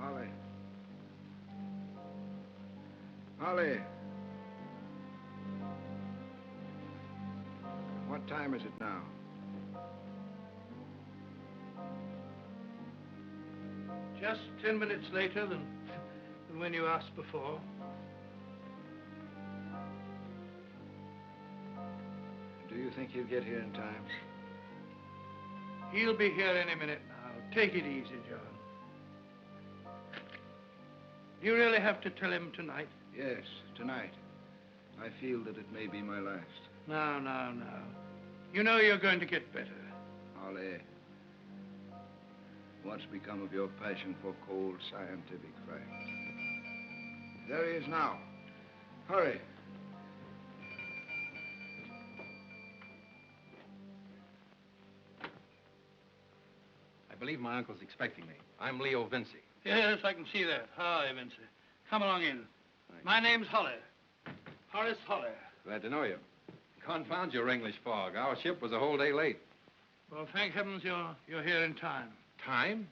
Holly. Holly. What time is it now? Just 10 minutes later than when you asked before. Do you think he'll get here in time? He'll be here any minute now. Take it easy, John. Do you really have to tell him tonight? Yes, tonight. I feel that it may be my last. No, no, no. You know you're going to get better. Holly, what's become of your passion for cold scientific facts? There he is now. Hurry. I believe my uncle's expecting me. I'm Leo Vinci. Yes, I can see that. Hi, Vinci. Come along in. Thanks. My name's Holly. Horace Holly. Glad to know you. Confound your English fog. Our ship was a whole day late. Well, thank heavens you're here in time. Time?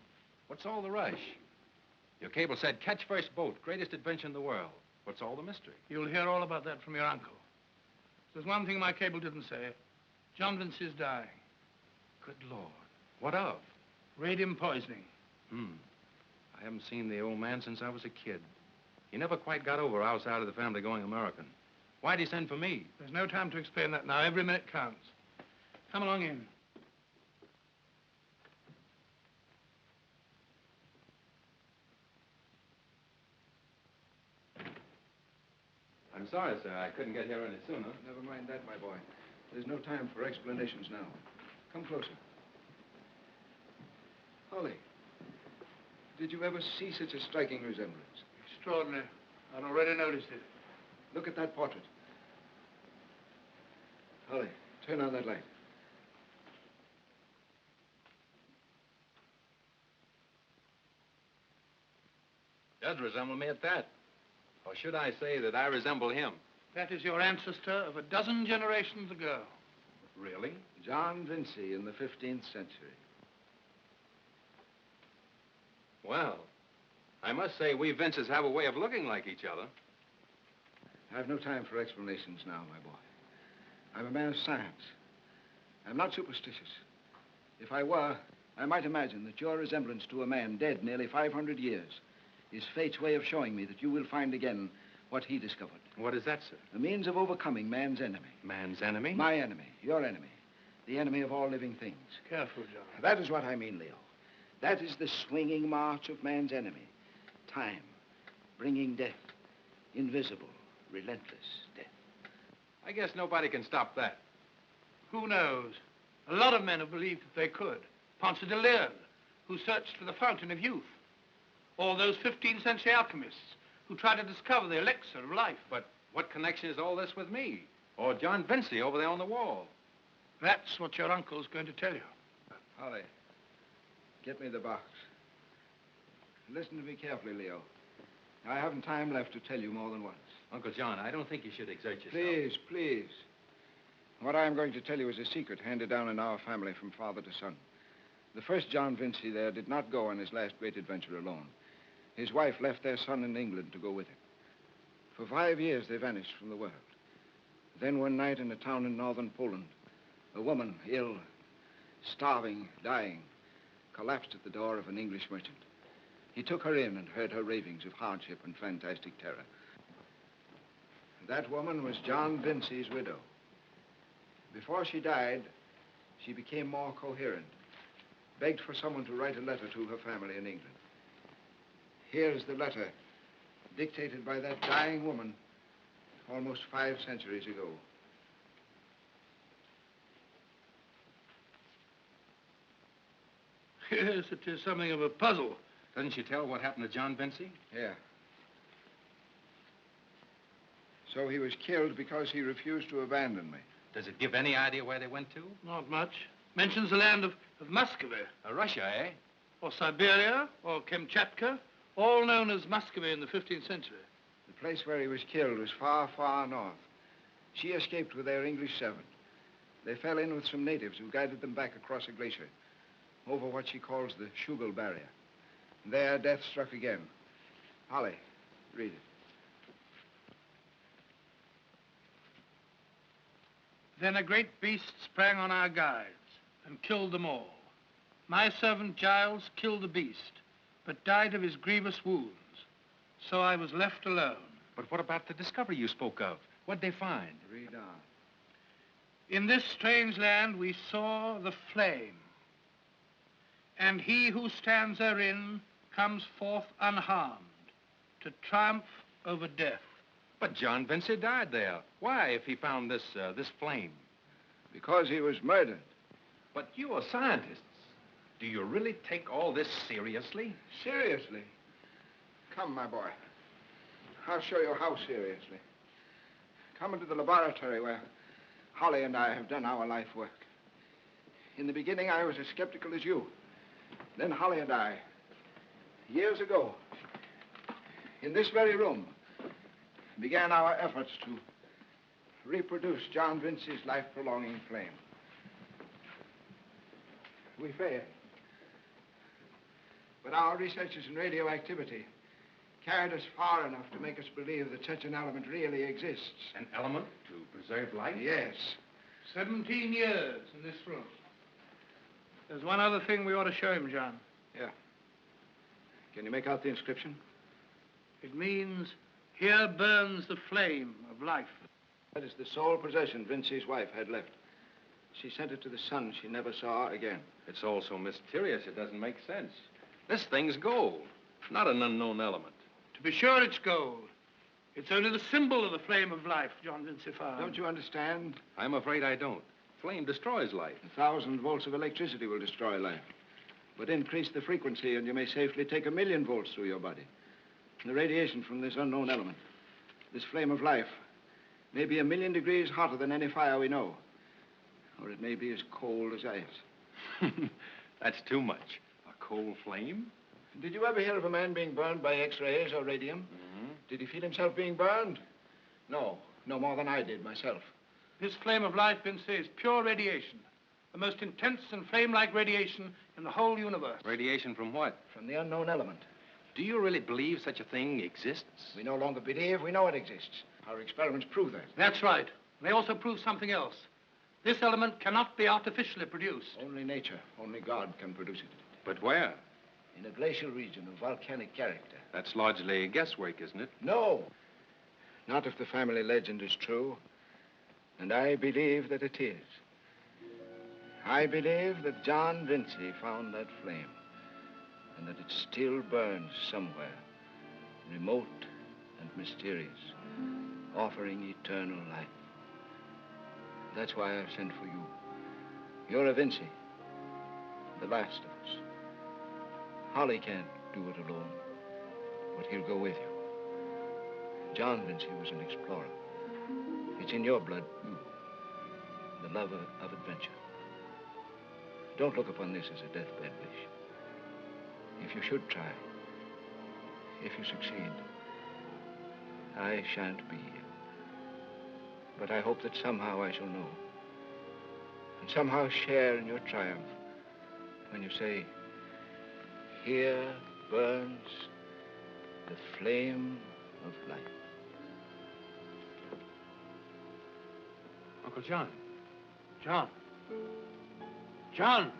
What's all the rush? Your cable said, catch first boat, greatest adventure in the world. What's all the mystery? You'll hear all about that from your uncle. There's one thing my cable didn't say. John Vinci's dying. Good Lord. What of? Radium poisoning. I haven't seen the old man since I was a kid. He never quite got over our side of the family going American. Why'd he send for me? There's no time to explain that now. Every minute counts. Come along in. I'm sorry, sir. I couldn't get here any sooner. Never mind that, my boy. There's no time for explanations now. Come closer. Holly, did you ever see such a striking resemblance? Extraordinary. I'd already noticed it. Look at that portrait. Holly, turn on that light. Does resemble me at that. Or should I say that I resemble him? That is your ancestor of a dozen generations ago. Really? John Vinci in the 15th century. Well, I must say we Vinces have a way of looking like each other. I have no time for explanations now, my boy. I'm a man of science. I'm not superstitious. If I were, I might imagine that your resemblance to a man dead nearly 500 years is fate's way of showing me that you will find again what he discovered. What is that, sir? The means of overcoming man's enemy. Man's enemy? My enemy, your enemy. The enemy of all living things. Careful, John. That is what I mean, Leo. That is the swinging march of man's enemy. Time, bringing death. Invisible, relentless death. I guess nobody can stop that. Who knows? A lot of men have believed that they could. Ponce de Leon, who searched for the fountain of youth. Or those 15th century alchemists who tried to discover the elixir of life. But what connection is all this with me? Or John Vinci over there on the wall? That's what your uncle's going to tell you. Holly, get me the box. Listen to me carefully, Leo. I haven't time left to tell you more than once. Uncle John, I don't think you should exert yourself. Please, please. What I am going to tell you is a secret handed down in our family from father to son. The first John Vinci there did not go on his last great adventure alone. His wife left their son in England to go with him. For 5 years, they vanished from the world. Then one night in a town in northern Poland, a woman, ill, starving, dying, collapsed at the door of an English merchant. He took her in and heard her ravings of hardship and fantastic terror. That woman was John Vinci's widow. Before she died, she became more coherent, begged for someone to write a letter to her family in England. Here's the letter, dictated by that dying woman almost 5 centuries ago. Yes, it is something of a puzzle. Doesn't she tell what happened to John Vinci? Yeah. So he was killed because he refused to abandon me. Does it give any idea where they went to? Not much. Mentions the land of Muscovy. Russia, eh? Or Siberia, or Kamchatka, all known as Muscovy in the 15th century. The place where he was killed was far, far north. She escaped with their English servant. They fell in with some natives who guided them back across a glacier, over what she calls the Schugal Barrier. There, death struck again. Holly, read it. Then a great beast sprang on our guides and killed them all. My servant Giles killed the beast, but died of his grievous wounds. So I was left alone. But what about the discovery you spoke of? What'd they find? Read on. In this strange land we saw the flame, and he who stands therein comes forth unharmed to triumph over death. But John Vinci died there. Why, if he found this flame? Because he was murdered. But you are scientists. Do you really take all this seriously? Seriously? Come, my boy. I'll show you how seriously. Come into the laboratory where Holly and I have done our life work. In the beginning, I was as skeptical as you. Then Holly and I, years ago, in this very room, began our efforts to reproduce John Vinci's life-prolonging flame. We failed. But our researches in radioactivity carried us far enough to make us believe that such an element really exists. An element to preserve life? Yes. 17 years in this room. There's one other thing we ought to show him, John. Yeah. Can you make out the inscription? It means, here burns the flame of life. That is the sole possession Vinci's wife had left. She sent it to the son she never saw again. It's all so mysterious, it doesn't make sense. This thing's gold, not an unknown element. To be sure it's gold. It's only the symbol of the flame of life John Vinci found. Don't you understand? I'm afraid I don't. Flame destroys life. 1,000 volts of electricity will destroy life. But increase the frequency and you may safely take 1,000,000 volts through your body. And the radiation from this unknown element, this flame of life, may be 1,000,000 degrees hotter than any fire we know. Or it may be as cold as ice. That's too much. A cold flame? Did you ever hear of a man being burned by X-rays or radium? Mm-hmm. Did he feel himself being burned? No, no more than I did myself. This flame of life, Vinci, is pure radiation. The most intense and flame-like radiation in the whole universe. Radiation from what? From the unknown element. Do you really believe such a thing exists? We no longer believe, we know it exists. Our experiments prove that. That's right. They also prove something else. This element cannot be artificially produced. Only nature, only God can produce it. But where? In a glacial region of volcanic character. That's largely guesswork, isn't it? No. Not if the family legend is true. And I believe that it is. I believe that John Vinci found that flame. And that it still burns somewhere. Remote and mysterious. Offering eternal life. That's why I've sent for you. You're a Vinci. The last of us. Holly can't do it alone, but he'll go with you. John Vinci was an explorer. It's in your blood, too. The love of adventure. Don't look upon this as a deathbed wish. If you should try, if you succeed, I shan't be here. But I hope that somehow I shall know, and somehow share in your triumph when you say, here burns the flame of life. Uncle John. John. John!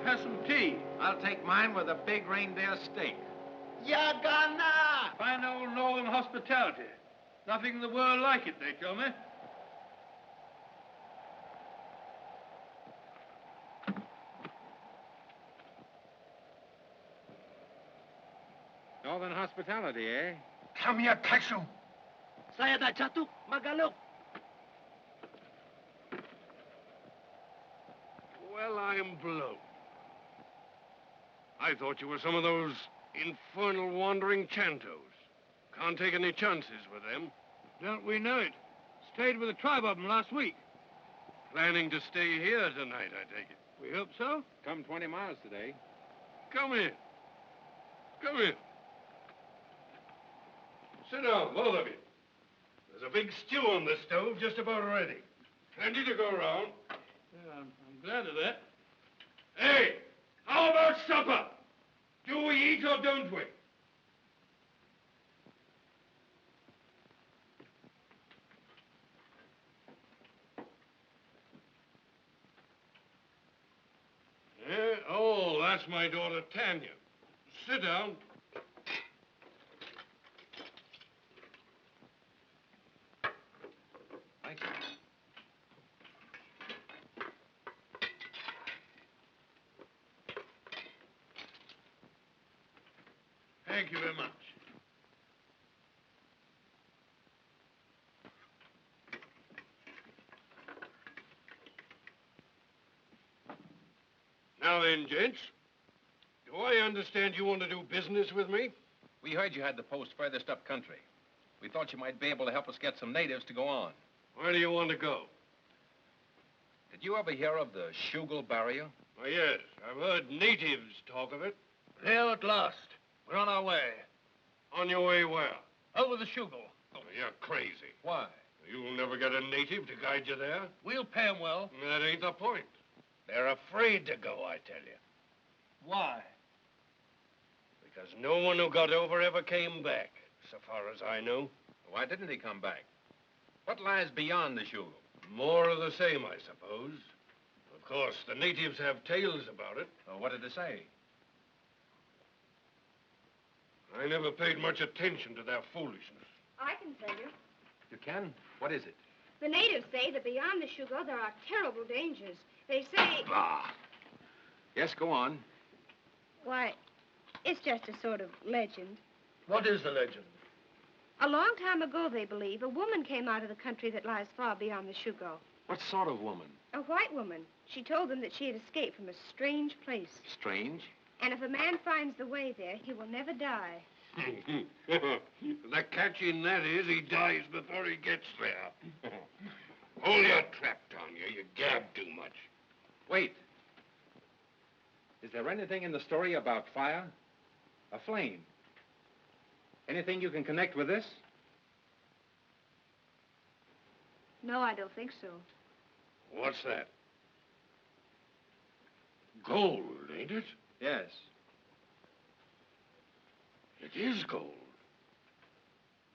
Has some tea. I'll take mine with a big reindeer steak. Yagana! Fine old northern hospitality. Nothing in the world like it, they tell me. Northern hospitality, eh? Come here, Kaishu. Saya dah jatuh, Magaluk. Well, I'm blown. I thought you were some of those infernal wandering Chantos. Can't take any chances with them. Don't we know it? Stayed with a tribe of them last week. Planning to stay here tonight, I take it. We hope so. Come 20 miles today. Come in. Come in. Sit down, both of you. There's a big stew on the stove just about ready. Plenty to go around. Yeah, I'm glad of that. Hey, how about supper? Do we eat or don't we? Oh, that's my daughter, Tanya. Sit down. Thank you. Thank you very much. Now then, gents. Do I understand you want to do business with me? We heard you had the post furthest up country. We thought you might be able to help us get some natives to go on. Where do you want to go? Did you ever hear of the Shugal barrier? Oh, yes. I've heard natives talk of it. There at last. We're on our way. On your way where? Over the Shugal. Oh, you're crazy. Why? You'll never get a native to guide you there. We'll pay 'em well. That ain't the point. They're afraid to go, I tell you. Why? Because no one who got over ever came back, so far as I know. Why didn't he come back? What lies beyond the Shugal? More of the same, I suppose. Of course, the natives have tales about it. Well, what did it say? I never paid much attention to their foolishness. I can tell you. You can? What is it? The natives say that beyond the Shugo there are terrible dangers. They say... Bah! Yes, go on. Why, it's just a sort of legend. What is the legend? A long time ago, they believe, a woman came out of the country that lies far beyond the Shugo. What sort of woman? A white woman. She told them that she had escaped from a strange place. Strange? And if a man finds the way there, he will never die. The catch in that is he dies before he gets there. Hold your trap, Tanya. You gab too much. Wait. Is there anything in the story about fire? A flame? Anything you can connect with this? No, I don't think so. What's that? Gold, ain't it? Yes. It is gold.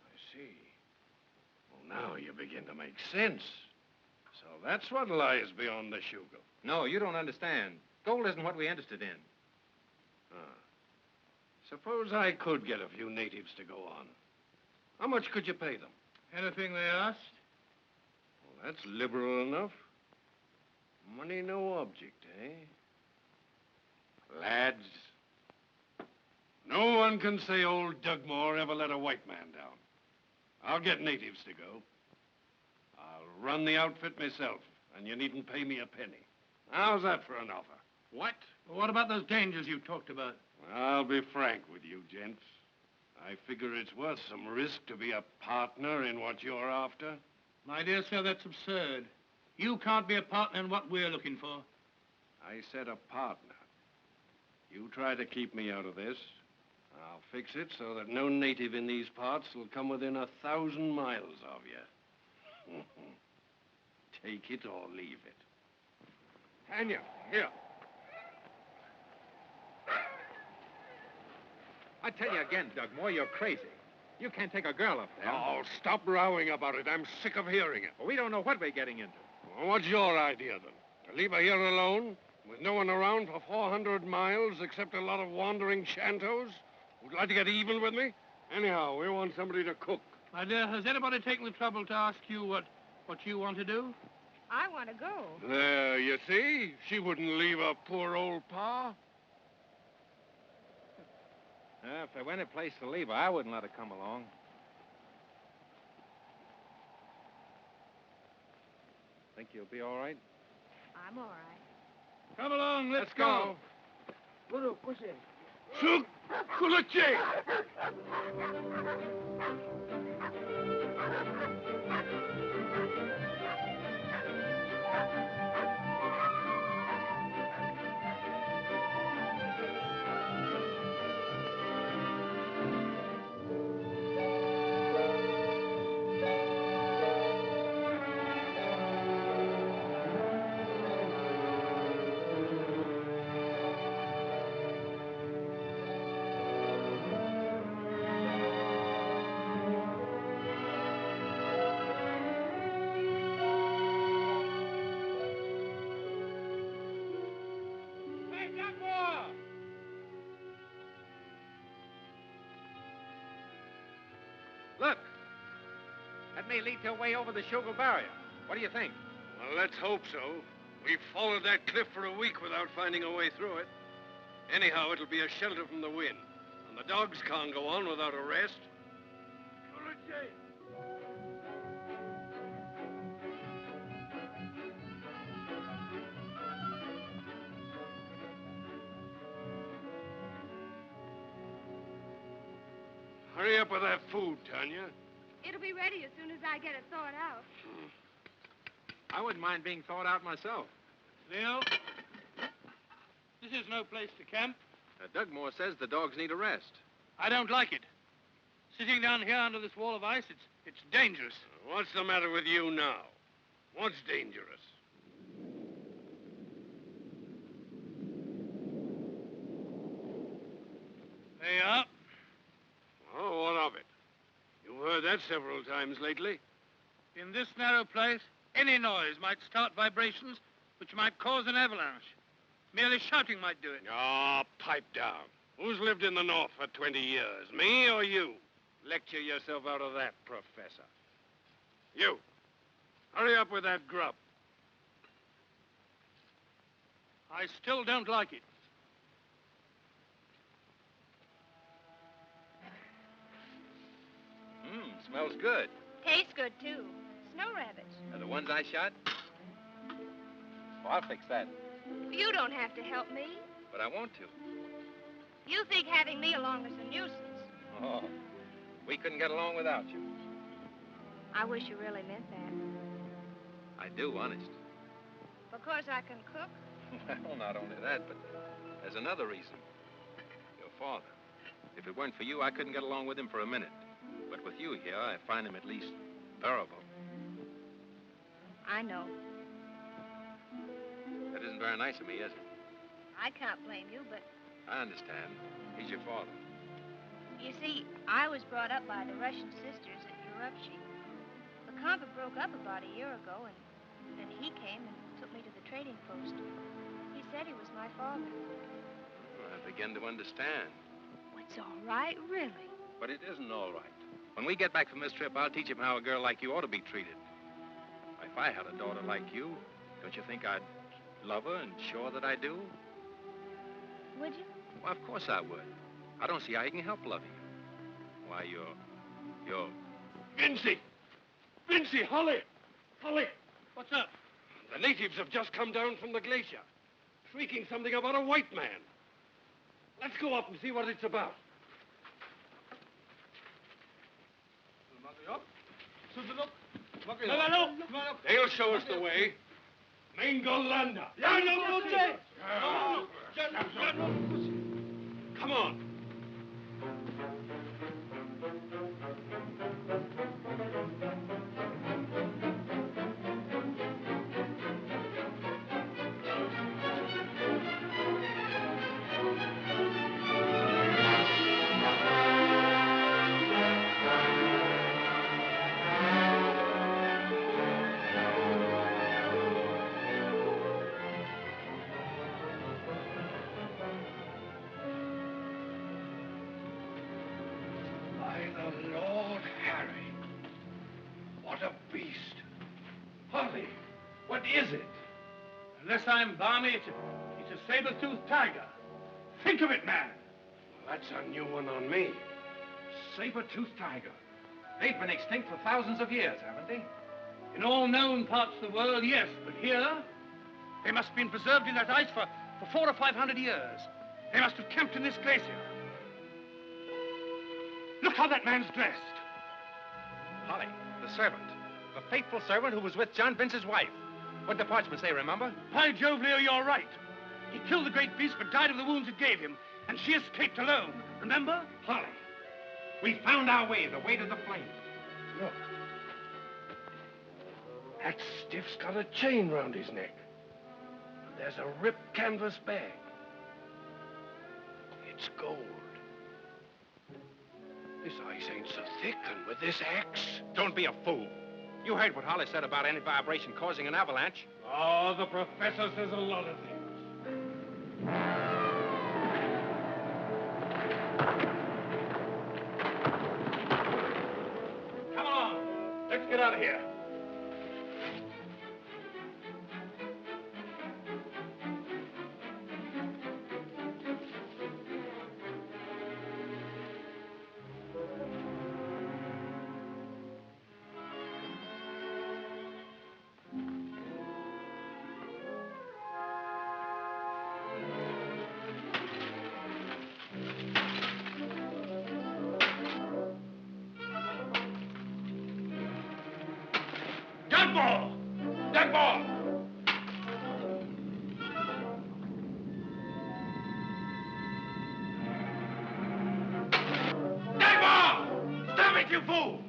I see. Well, now you begin to make sense. So that's what lies beyond the Shugo. No, you don't understand. Gold isn't what we're interested in. Suppose I could get a few natives to go on. How much could you pay them? Anything they asked? Well, that's liberal enough. Money no object, eh? Lads, no one can say old Dugmore ever let a white man down. I'll get natives to go. I'll run the outfit myself, and you needn't pay me a penny. How's that for an offer? What? Well, what about those dangers you talked about? I'll be frank with you, gents. I figure it's worth some risk to be a partner in what you're after. My dear sir, that's absurd. You can't be a partner in what we're looking for. I said a partner. You try to keep me out of this. I'll fix it so that no native in these parts will come within 1,000 miles of you. Take it or leave it. Tanya, here. I tell you again, Dugmore, you're crazy. You can't take a girl up there. Oh, stop rowing about it. I'm sick of hearing it. Well, we don't know what we're getting into. Well, what's your idea, then? To leave her here alone, with no one around for 400 miles except a lot of wandering Chantos? Would you like to get even with me? Anyhow, we want somebody to cook. My dear, has anybody taken the trouble to ask you what you want to do? I want to go. There, you see? She wouldn't leave her poor old pa. If there were any place to leave her, I wouldn't let her come along. Think you'll be all right? I'm all right. Come along, let's go. Suk, kulache. Look. That may lead to a way over the Schuylkill barrier. What do you think? Well, let's hope so. We've followed that cliff for a week without finding a way through it. Anyhow, it'll be a shelter from the wind. And the dogs can't go on without a rest. Hurry up with that food, Tanya. It'll be ready as soon as I get it thawed out. I wouldn't mind being thawed out myself. Leo, this is no place to camp. Dugmore says the dogs need a rest. I don't like it. Sitting down here under this wall of ice, it's dangerous. What's the matter with you now? What's dangerous? There you are. Oh, what of it? You've heard that several times lately. In this narrow place, any noise might start vibrations which might cause an avalanche. Merely shouting might do it. Ah, pipe down. Who's lived in the North for 20 years, me or you? Lecture yourself out of that, Professor. You, hurry up with that grub. I still don't like it. Smells good. Tastes good, too. Snow rabbits. Are the ones I shot? Oh, I'll fix that. You don't have to help me. But I want to. You think having me along is a nuisance. Oh, we couldn't get along without you. I wish you really meant that. I do, honest. Because I can cook? Well, not only that, but there's another reason. Your father. If it weren't for you, I couldn't get along with him for a minute. But with you here, I find him at least bearable. I know. That isn't very nice of me, is it? I can't blame you, but I understand. He's your father. you see, I was brought up by the Russian sisters at Urupshi. The convent broke up about a year ago, and then he came and took me to the trading post. He said he was my father. I begin to understand. Oh, it's all right, really. But it isn't all right. When we get back from this trip, I'll teach him how a girl like you ought to be treated. If I had a daughter like you, don't you think I'd love her and show her that I do? Would you? Well, of course I would. I don't see how you can help loving her. Why, you're... Vincy! Vincy, Holly! Holly! What's up? The natives have just come down from the glacier, shrieking something about a white man. Let's go up and see what it's about. They'll show us the way. Mengolanda. Come on. By the Lord Harry. What a beast. Holly, what is it? Unless I'm balmy, it's a saber-toothed tiger. Think of it, man. Well, that's a new one on me. Saber-toothed tiger. They've been extinct for thousands of years, haven't they? In all known parts of the world, yes, but here, They must have been preserved in that ice for 400 or 500 years. They must have camped in this glacier. Look how that man's dressed. Holly, the servant. The faithful servant who was with John Vince's wife. What did the parchment say, remember? By Jove, Leo, you're right. He killed the great beast, but died of the wounds it gave him. And she escaped alone. Remember? Holly, we found our way, the way to the flames. Look. That stiff's got a chain round his neck. And there's a ripped canvas bag. It's gold. This ice ain't so thick, and with this axe... Don't be a fool. You heard what Holly said about any vibration causing an avalanche. Oh, the professor says a lot of things. Come on. Let's get out of here. You fool!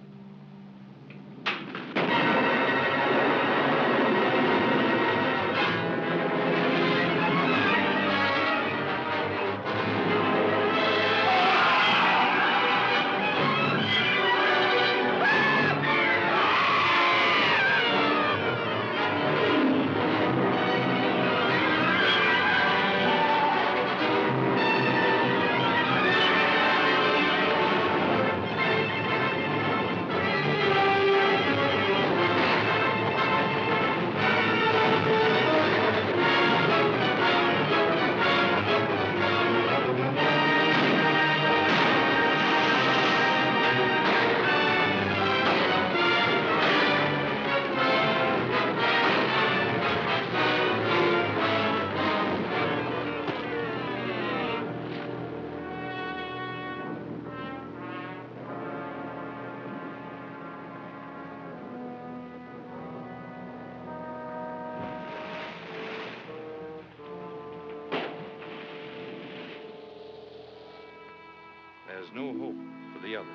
There's no hope for the others.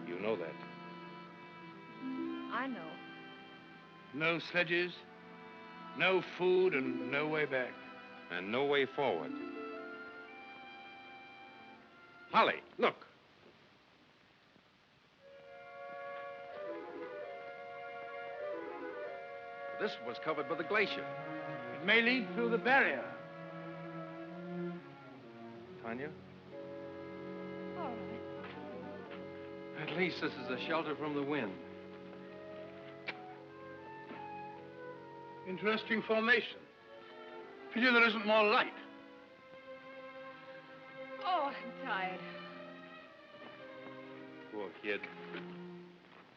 You know that. I know. No sledges, no food, and no way back. And no way forward. Holly, look. This was covered with a glacier. It may lead through the barrier. Tanya? All right. At least this is a shelter from the wind. Interesting formation. Pity there isn't more light. Oh, I'm tired. Poor kid.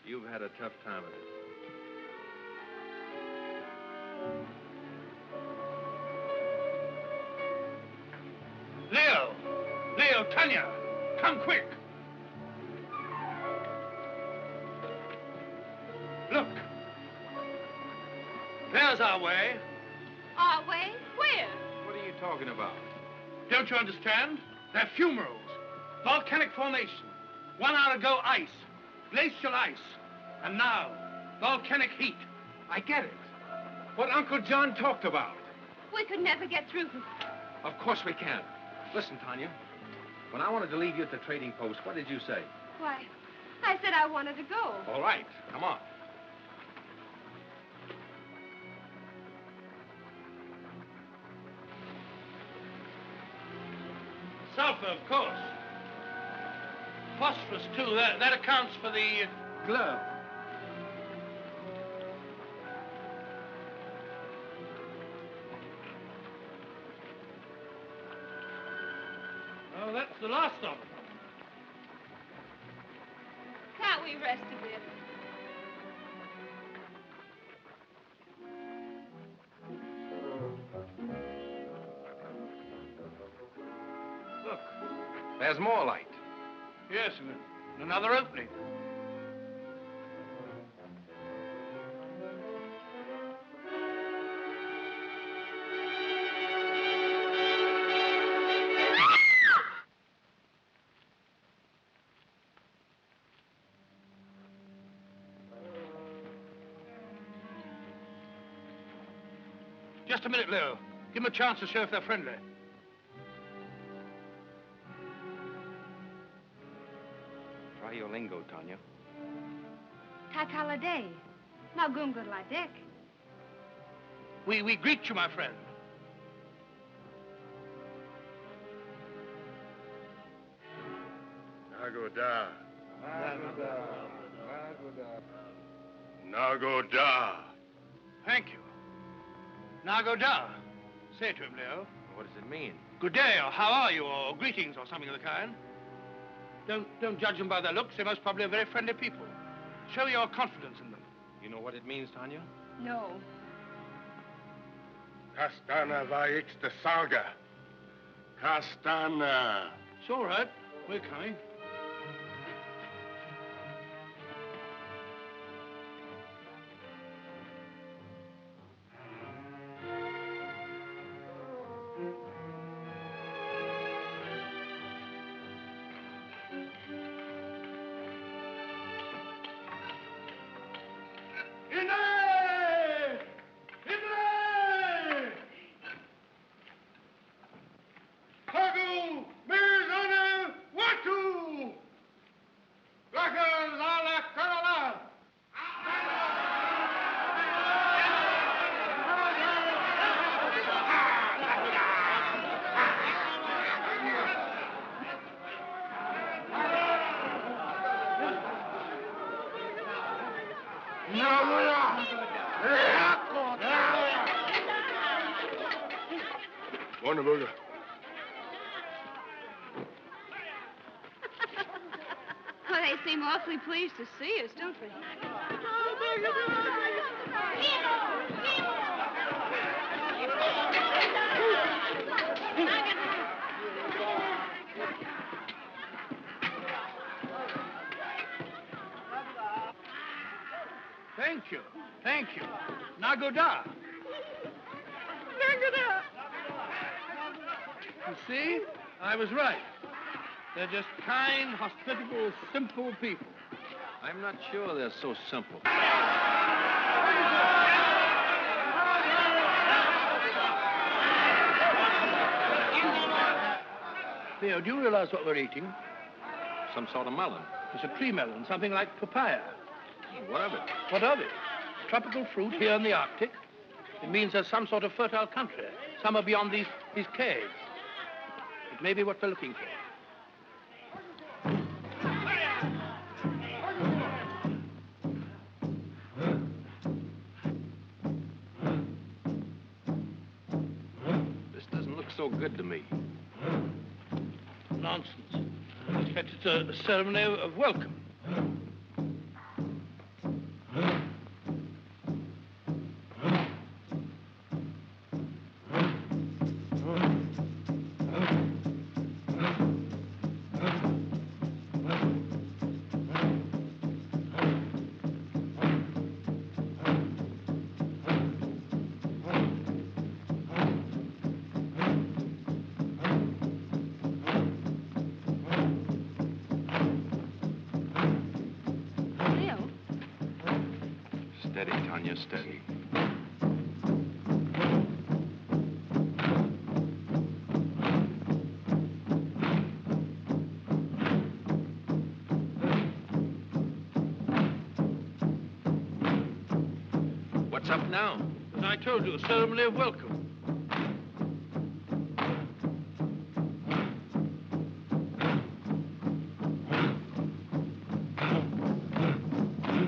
You've had a tough time of it. Leo! Leo, Tanya! Come quick! Look. There's our way. Our way? Where? What are you talking about? Don't you understand? They're fumaroles. Volcanic formation. 1 hour ago, ice. Glacial ice. And now, volcanic heat. I get it. What Uncle John talked about. We could never get through. Of course we can. Listen, Tanya. When I wanted to leave you at the trading post, what did you say? Why, I said I wanted to go. All right, come on. Sulfur, of course. Phosphorus, too. That accounts for the glow. Oh, that's the last of them. Can't we rest a bit? There's more light. Yes, and another opening. Just a minute, Leo. Give them a chance to show if they're friendly. Try your lingo, Tanya. Tatalade. Nagungur Ladek. We greet you, my friend. Nagoda. Nagoda. Nagoda. Thank you. Nagoda. Say it to him, Leo. What does it mean? Good day, or how are you, or greetings, or something of the kind. Don't judge them by their looks. They most probably are very friendly people. Show your confidence in them. You know what it means, Tanya? No. Kastana vaix de salga. Kastana. It's all right. We're coming. Wonderful. Well, they seem awfully pleased to see us, don't they? Thank you. Thank you. Nagoda. Nagoda. You see? I was right. They're just kind, hospitable, simple people. I'm not sure they're so simple. Theo, do you realize what we're eating? Some sort of melon. It's a tree melon, something like papaya. What of it? What of it? Tropical fruit here in the Arctic. It means there's some sort of fertile country, somewhere beyond these caves. It may be what we're looking for. This doesn't look so good to me. Nonsense. In fact, it's a ceremony of welcome. Leo, Steady, Tanya, steady. What's up now? As I told you, a ceremony of welcome.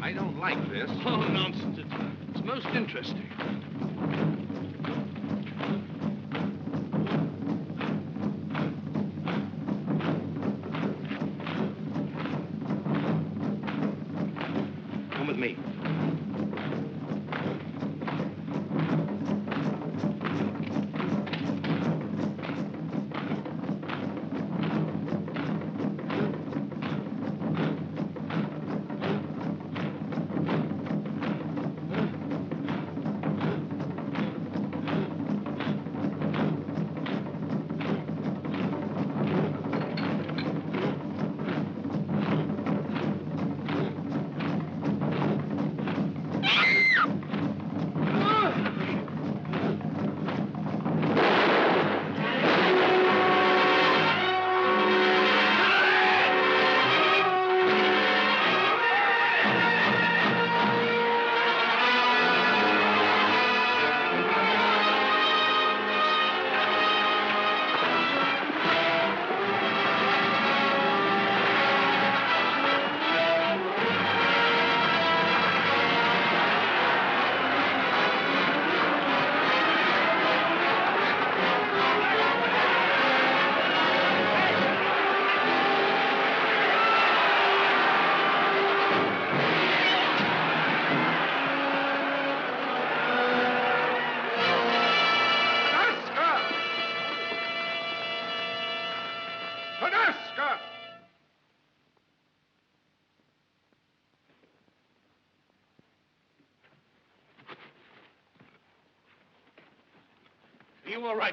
I don't like this. Oh, nonsense. It's most interesting. Come with me.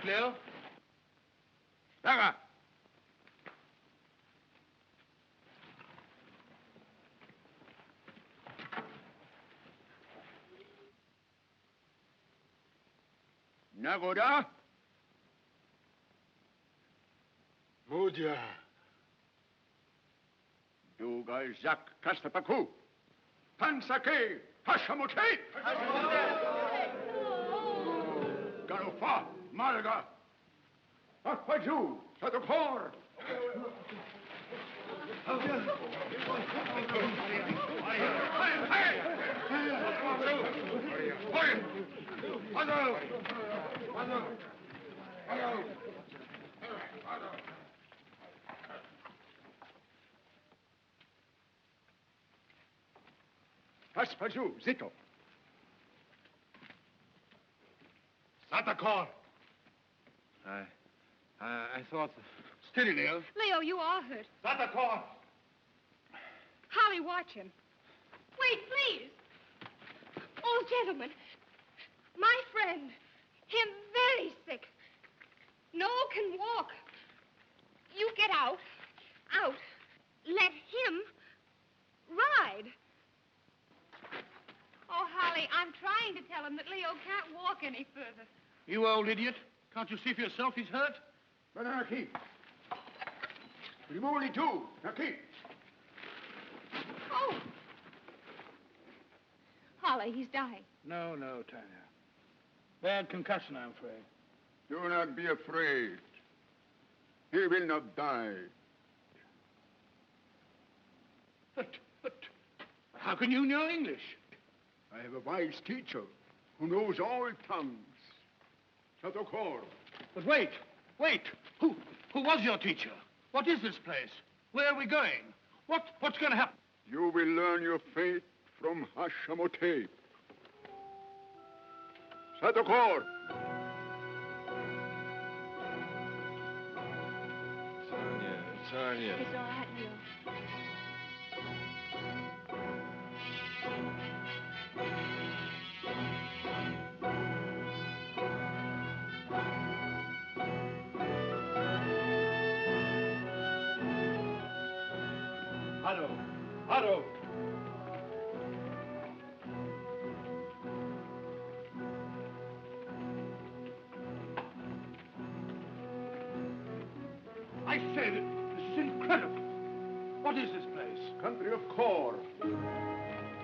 right, Leo. Lager. Nagoda? Mudia. Dugal Zak Kastapaku. Pansake Hashamote. Garufa Malaga. Akpaju Sadokor. Paspaju Zito. Satakor. I thought... Steady, Leo. Leo, you are hurt. Satakor. Holly, watch him. Wait, please. Old gentleman. My friend. Him very sick. No can walk. You get out. Out. Let him ride. Oh, Holly, I'm trying to tell him that Leo can't walk any further. You old idiot. Can't you see for yourself he's hurt? Banaki. Rimoli too. Naki. Oh. Holly, he's dying. No, Tanya. Bad concussion, I'm afraid. Do not be afraid. He will not die. But how can you know English? I have a wise teacher who knows all tongues. Satokor. But wait. Who was your teacher? What is this place? Where are we going? What's going to happen? You will learn your fate from Hashamote. Satokor. Tanya. It's all right, Leo. Haro. I say that this is incredible. What is this place? Country of Kor.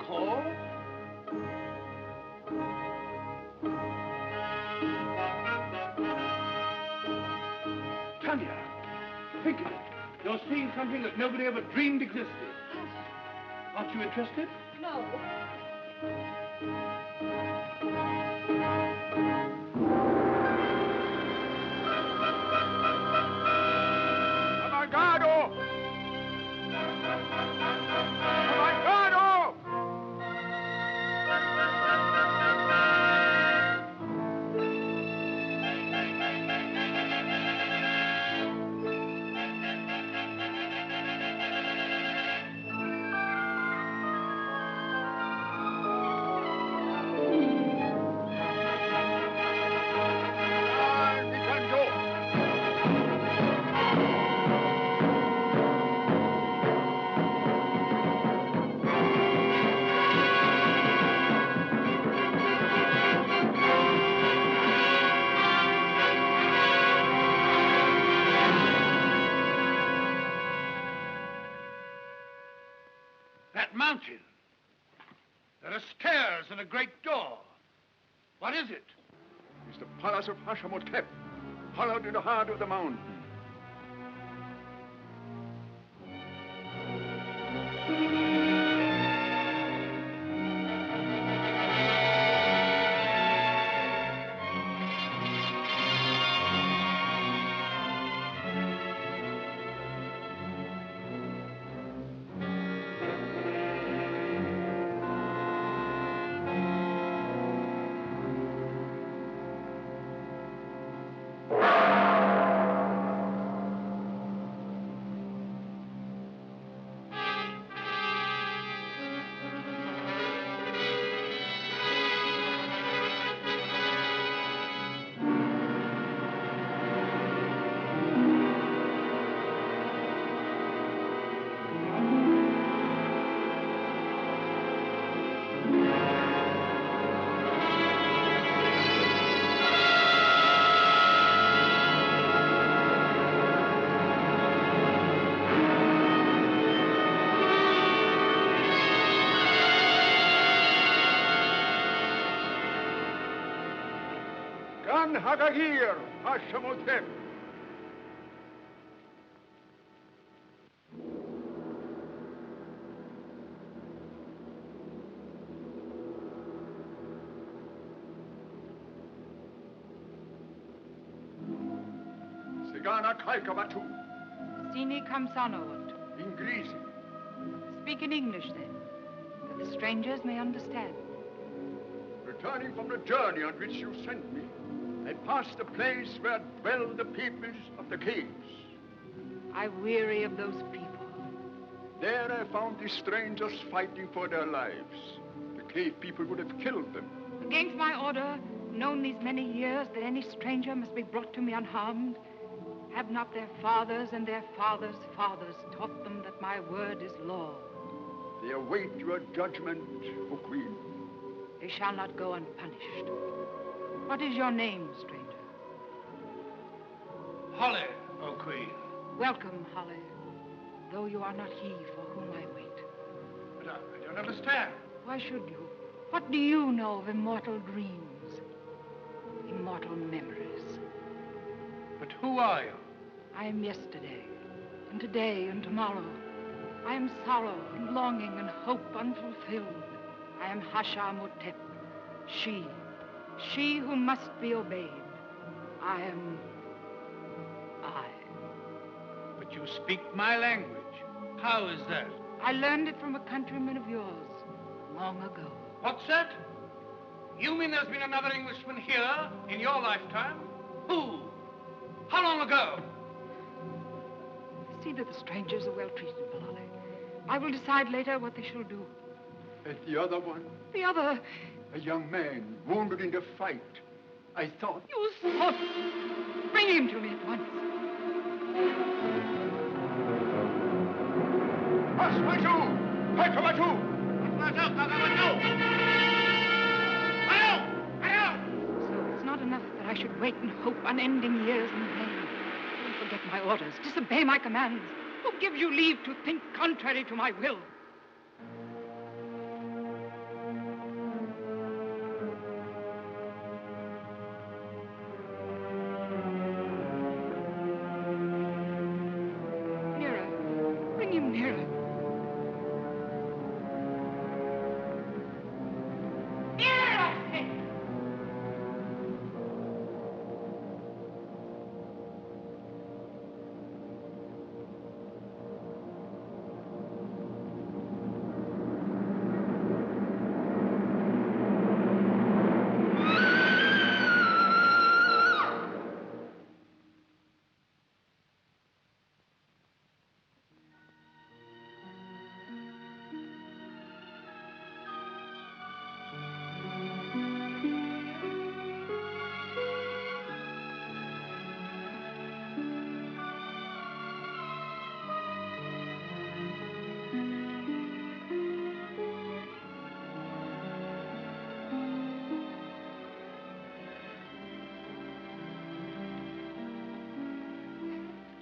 Kor? Tanya, think of it. You're seeing something that nobody ever dreamed existed. Aren't you interested? No. Amagado! Amagado! That mountain. There are stairs and a great door. What is it? It's the palace of Hashamotep, hollowed in the heart of the mountain. Hagagir, Hashamotep. Sigana Kaikabatu. Sini Kamsanowat. Inglesi. Speak in English, then, that the strangers may understand. Returning from the journey on which you sent me, I passed the place where dwell the peoples of the caves. I weary of those people. There I found the strangers fighting for their lives. The cave people would have killed them. Against my order, known these many years that any stranger must be brought to me unharmed, have not their fathers and their fathers' fathers taught them that my word is law? They await your judgment, O Queen. They shall not go unpunished. What is your name, stranger? Holly, O Queen. Welcome, Holly, though you are not he for whom I wait. But I don't understand. Why should you? What do you know of immortal dreams? Immortal memories? But who are you? I am yesterday, and today, and tomorrow. I am sorrow, and longing, and hope unfulfilled. I am Hashamotep, she who must be obeyed. I am I. But you speak my language. How is that? I learned it from a countryman of yours long ago. What's that? You mean there's been another Englishman here in your lifetime? Who? How long ago? See that the strangers are well treated, Malale. I will decide later what they shall do. And the other one? The other? A young man wounded in the fight. I thought... You thought? Bring him to me at once. Hasmaju! Hakamatu! So it's not enough that I should wait and hope unending years in vain. Don't forget my orders. Disobey my commands. Who gives you leave to think contrary to my will? Nearer. Bring him nearer. Nearer, I say!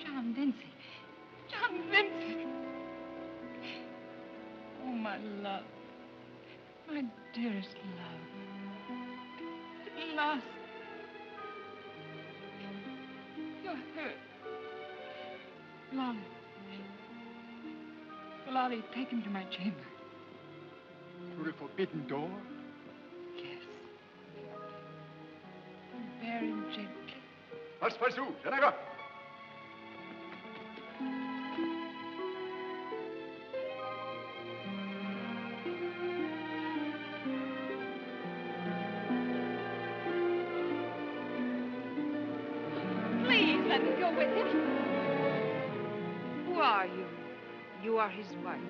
John Vincent. Oh, my love. My dearest love. At last. You're hurt. Lolly. Lolly, take him to my chamber. Through the forbidden door? Yes. And bear him gently. Haspasu, Senaga! Please let me go with him. Who are you? You are his wife.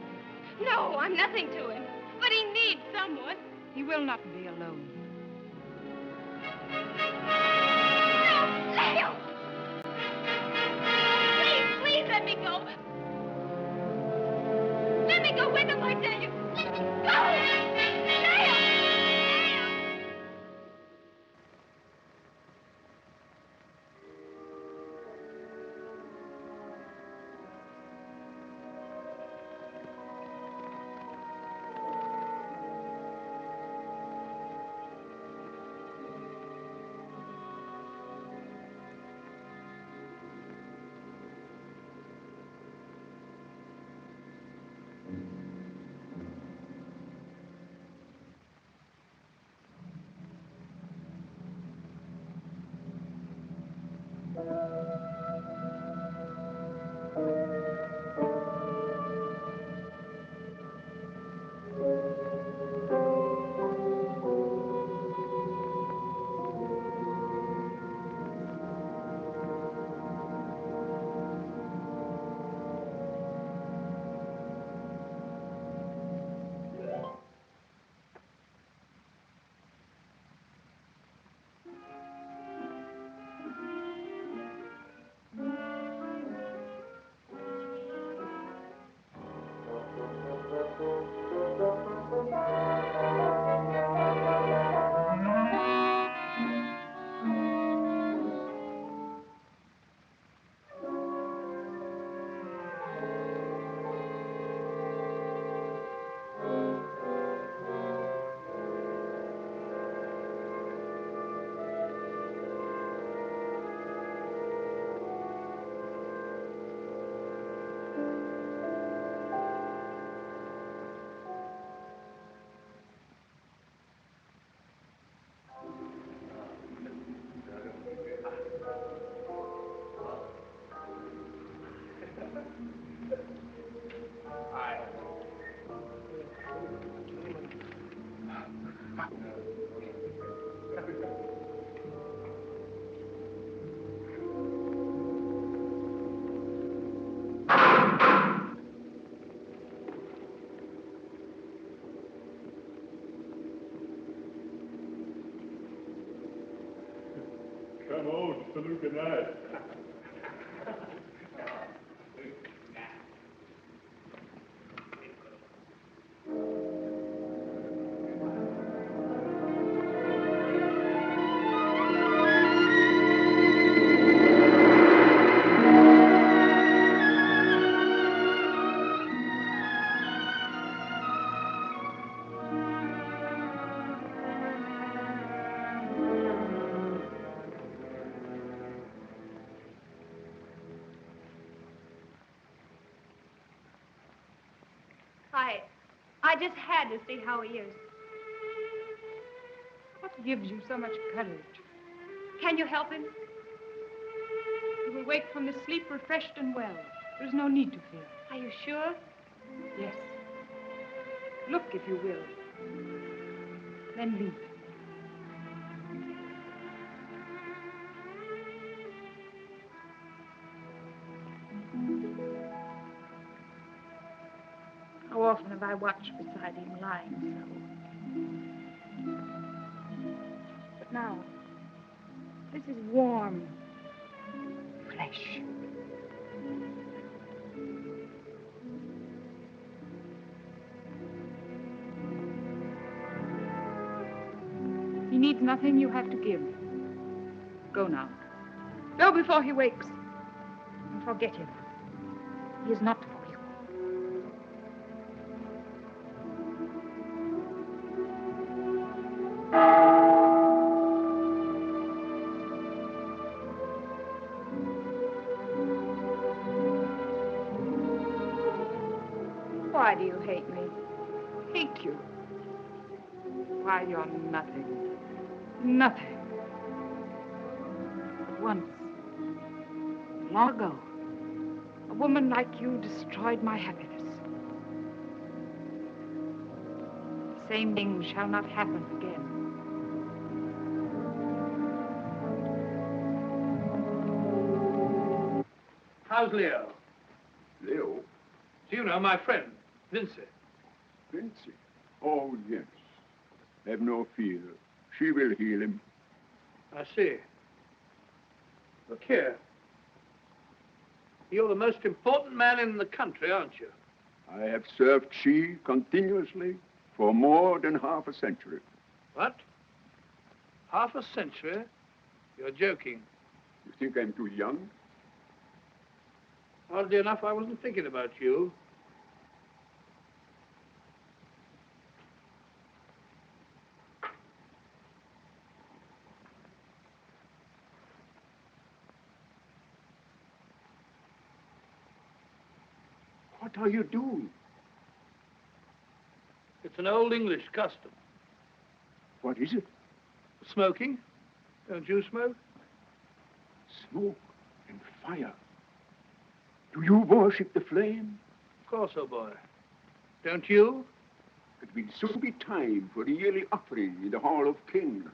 No, I'm nothing to him. But he needs someone. He will not be alone. No, Leo! Please let me go. Let me go with him, I tell you. Let me go! Leo! Come out to look at that. I just had to see how he is. What gives you so much courage? Can you help him? You will wake from this sleep refreshed and well. There is no need to fear. Are you sure? Yes. Look, if you will. Then leave. How often have I watched beside him lying so? But now, this is warm flesh. He needs nothing you have to give. Go now. Go before he wakes. And forget him. He is not for you. Why do you hate me? Hate you? Why, you're nothing. Nothing. But once, long ago, a woman like you destroyed my happiness. The same thing shall not happen again. How's Leo? Leo? Do you know my friend, Vincy? Vincy? Oh, yes. Have no fear. She will heal him. I see. Look here. You're the most important man in the country, aren't you? I have served she continuously for more than half a century. What? Half a century? You're joking. You think I'm too young? Oddly enough, I wasn't thinking about you. What are you doing? It's an old English custom. What is it? Smoking. Don't you smoke? Smoke? you worship the flame? Of course, old boy. Don't you? It will soon be time for the yearly offering in the Hall of Kings.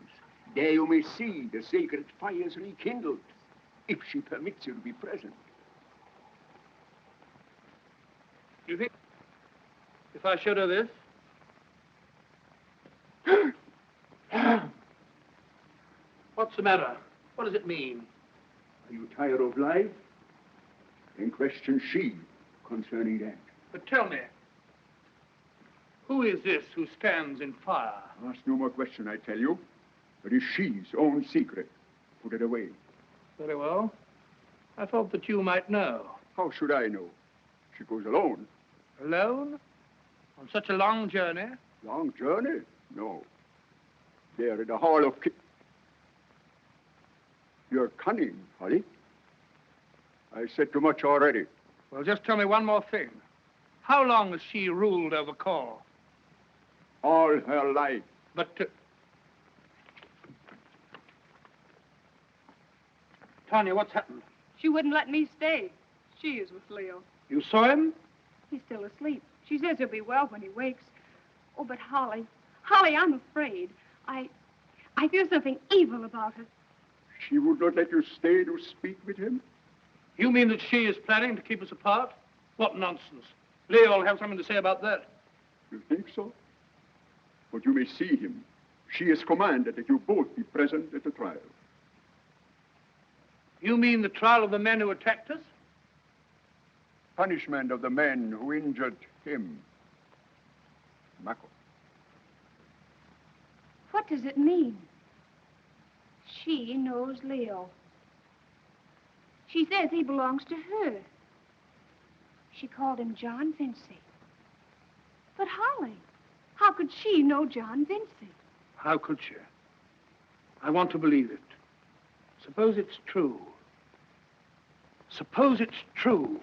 There you may see the sacred fires rekindled, if she permits you to be present. Do you think if I showed her this? What's the matter? What does it mean? Are you tired of life? Then question she concerning that. But tell me, who is this who stands in fire? Ask no more question, I tell you. It is she's own secret. Put it away. Very well. I thought that you might know. How should I know? She goes alone. Alone? On such a long journey? Long journey? No. There in the Hall of Kings. You're cunning, Holly. I said too much already. Well, just tell me one more thing. How long has she ruled over Cor? All her life. But, Tanya, what's happened? She wouldn't let me stay. She is with Leo. You saw him? He's still asleep. She says he'll be well when he wakes. Oh, but Holly, I'm afraid. I feel something evil about her. She would not let you stay to speak with him? You mean that she is planning to keep us apart? What nonsense. Leo will have something to say about that. You think so? But you may see him. She has commanded that you both be present at the trial. You mean the trial of the men who attacked us? Punishment of the men who injured him. Mako. What does it mean? She knows Leo. She says he belongs to her. She called him John Vincy. But Holly, how could she know John Vincy? How could she? I want to believe it. Suppose it's true. Suppose it's true.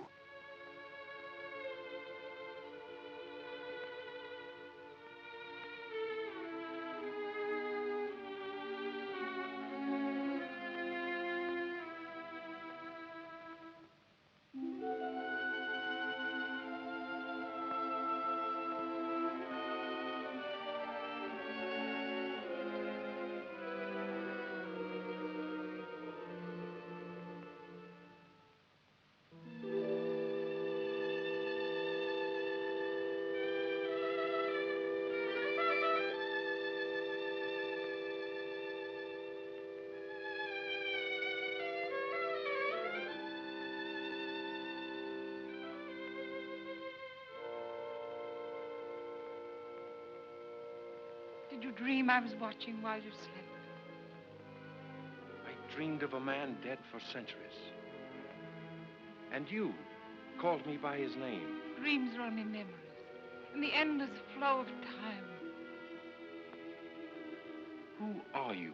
Did you dream I was watching while you slept? I dreamed of a man dead for centuries. And you called me by his name. Dreams are only memories. In the endless flow of time. Who are you?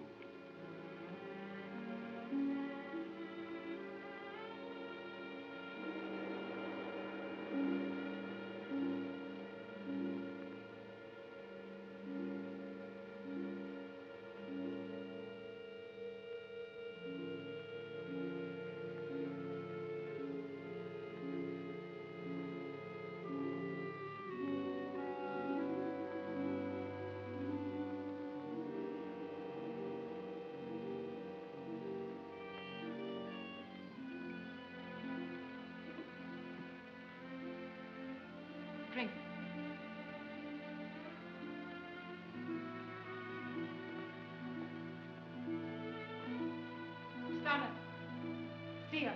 Drink. Stomach. See her.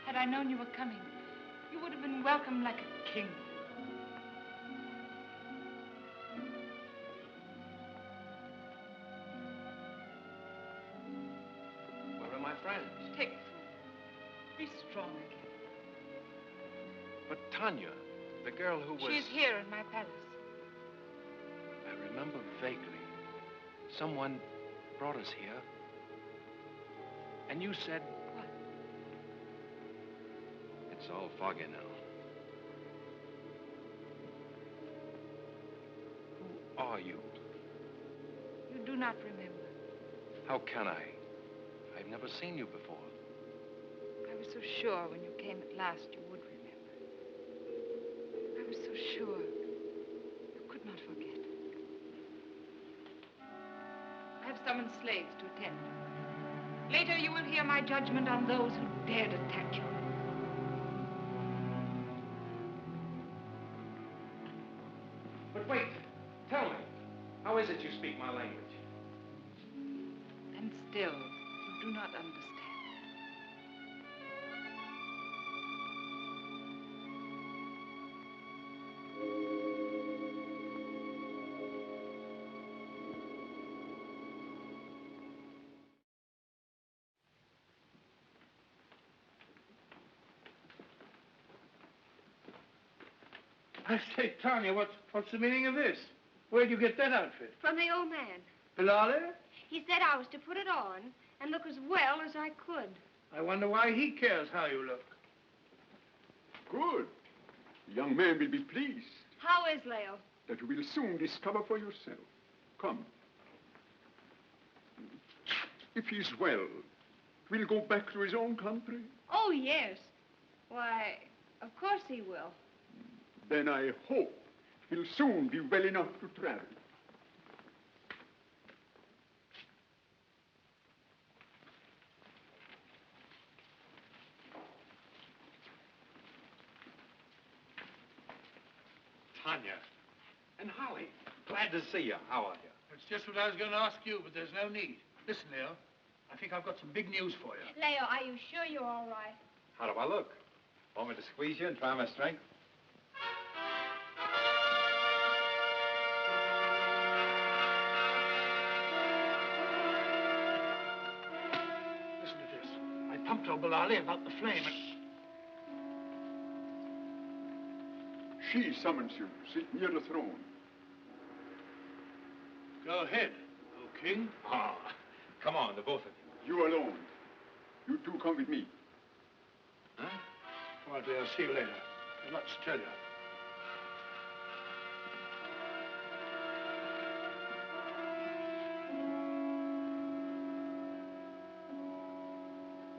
Had I known you were coming, you would have been welcomed like a king. Where are my friends? Take food. Be strong again. But Tanya, the girl who was... She is here in my palace. I remember vaguely. Someone brought us here. And you said... What? It's all foggy now. Who are you? You do not remember. How can I? I've never seen you before. I was so sure when you came at last you would remember. I was so sure you could not forget. I have summoned slaves to attend. Later you will hear my judgment on those who dared attack you. But wait, tell me, how is it you speak my language? And still, you do not understand. I say, Tanya, what's the meaning of this? Where'd you get that outfit? From the old man. Bilali? He said I was to put it on and look as well as I could. I wonder why he cares how you look. Good. The young man will be pleased. How is Leo? That you will soon discover for yourself. Come. If he's well, we'll go back to his own country. Oh, yes. Why, of course he will. Then I hope he'll soon be well enough to travel. Tanya. And Holly. Glad to see you. How are you? That's just what I was going to ask you, but there's no need. Listen, Leo, I think I've got some big news for you. Leo, are you sure you're all right? How do I look? Want me to squeeze you and try my strength? Listen to this. I pumped old Bilali about the flame and... She summons you. Sit near the throne. Go ahead, O king. Ah, come on, the both of you. You alone. You two come with me. Huh? All right, Leo, see you later. There's lots to tell you.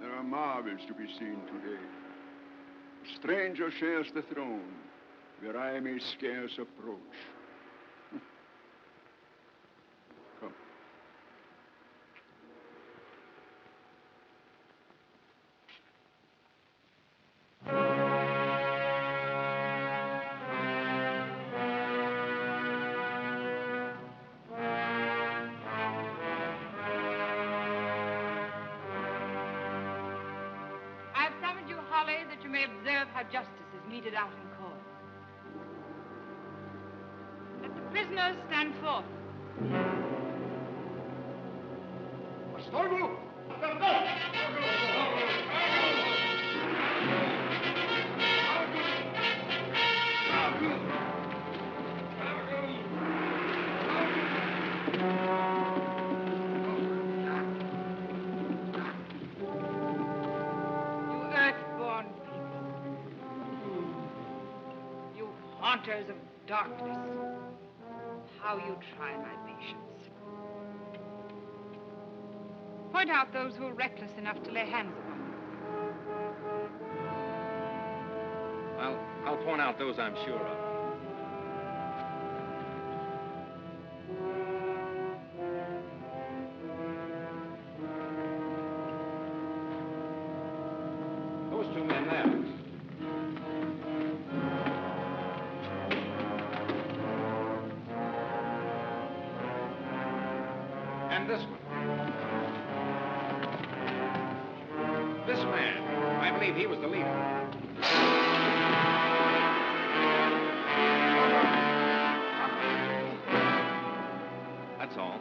There are marvels to be seen today. A stranger shares the throne, where I may scarce approach. Come. I have summoned you, Holly, that you may observe how justice is meted out in court. Let the prisoners stand forth. Astorgo! You earthborn people. You haunters of darkness. How you try my patience. Point out those who are reckless enough to lay hands upon me. I'll point out those I'm sure of. Those two men there. And this one. This man. I believe he was the leader. That's all.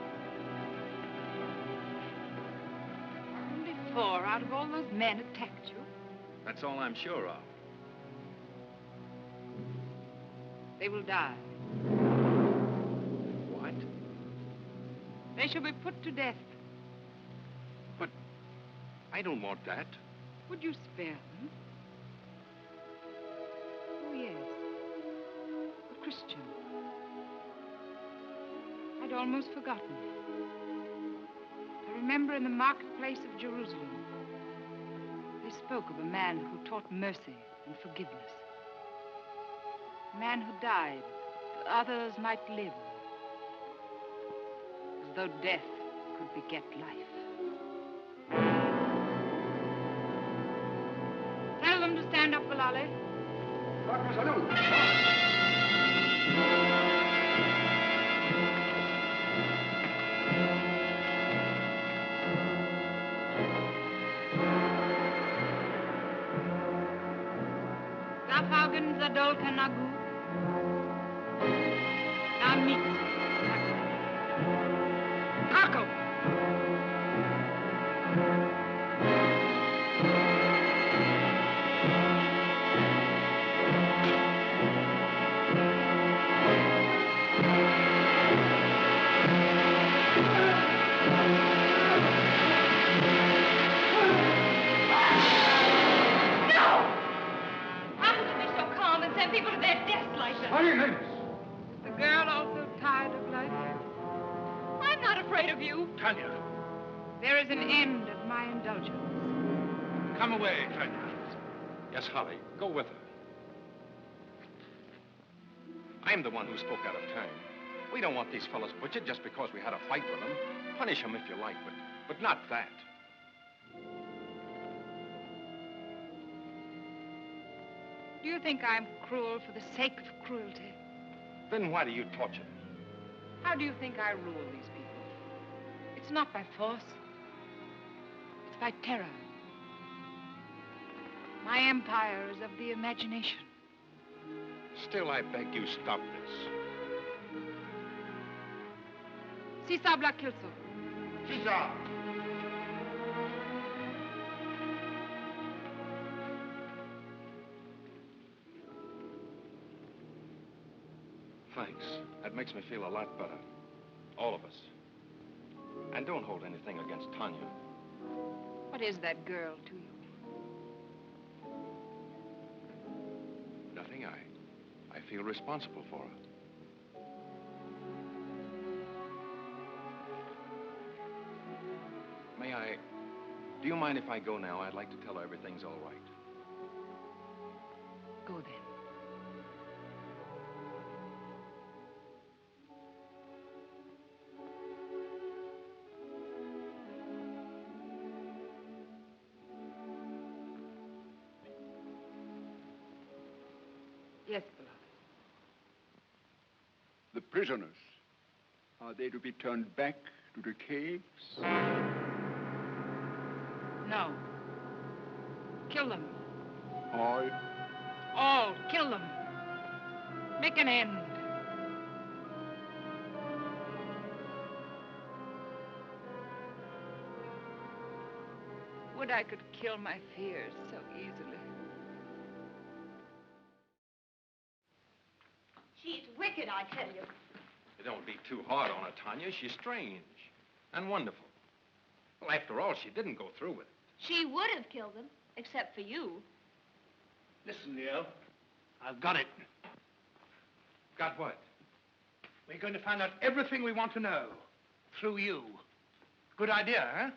Only 4 out of all those men attacked you. That's all I'm sure of. They will die. What? They shall be put to death. But I don't want that. Would you spare them? Oh, yes. A Christian. I'd almost forgotten. I remember in the marketplace of Jerusalem, they spoke of a man who taught mercy and forgiveness. A man who died that others might live, as though death could beget life. Tell them to stand up, Bilali. Gafhagen Zadol Kanagu. Namit. Kako. People to their deaths like that. The girl also tired of life. I'm not afraid of you. Tanya, There is an end of my indulgence. come away, Tanya. Yes, Holly, go with her. I'm the one who spoke out of turn. We don't want these fellows butchered just because we had a fight with them. Punish them if you like, but not that. Do you think I'm cruel for the sake of cruelty? Then why do you torture them? How do you think I rule these people? It's not by force. It's by terror. My empire is of the imagination. Still, I beg you stop this. Si sabla kilso. Thanks. That makes me feel a lot better. All of us. And don't hold anything against Tanya. What is that girl to you? Nothing. I feel responsible for her. Do you mind if I go now? I'd like to tell her everything's all right. Go then. Yes, beloved. The prisoners, are they to be turned back to the caves? No. Kill them. All? All. Kill them. Make an end. Would I could kill my fears so easily. She's wicked, I tell you. You don't be too hard on her, Tanya. She's strange and wonderful. Well, after all, she didn't go through with it. She would have killed him, except for you. Listen, Leo. I've got it. Got what? We're going to find out everything we want to know. Through you. Good idea, huh?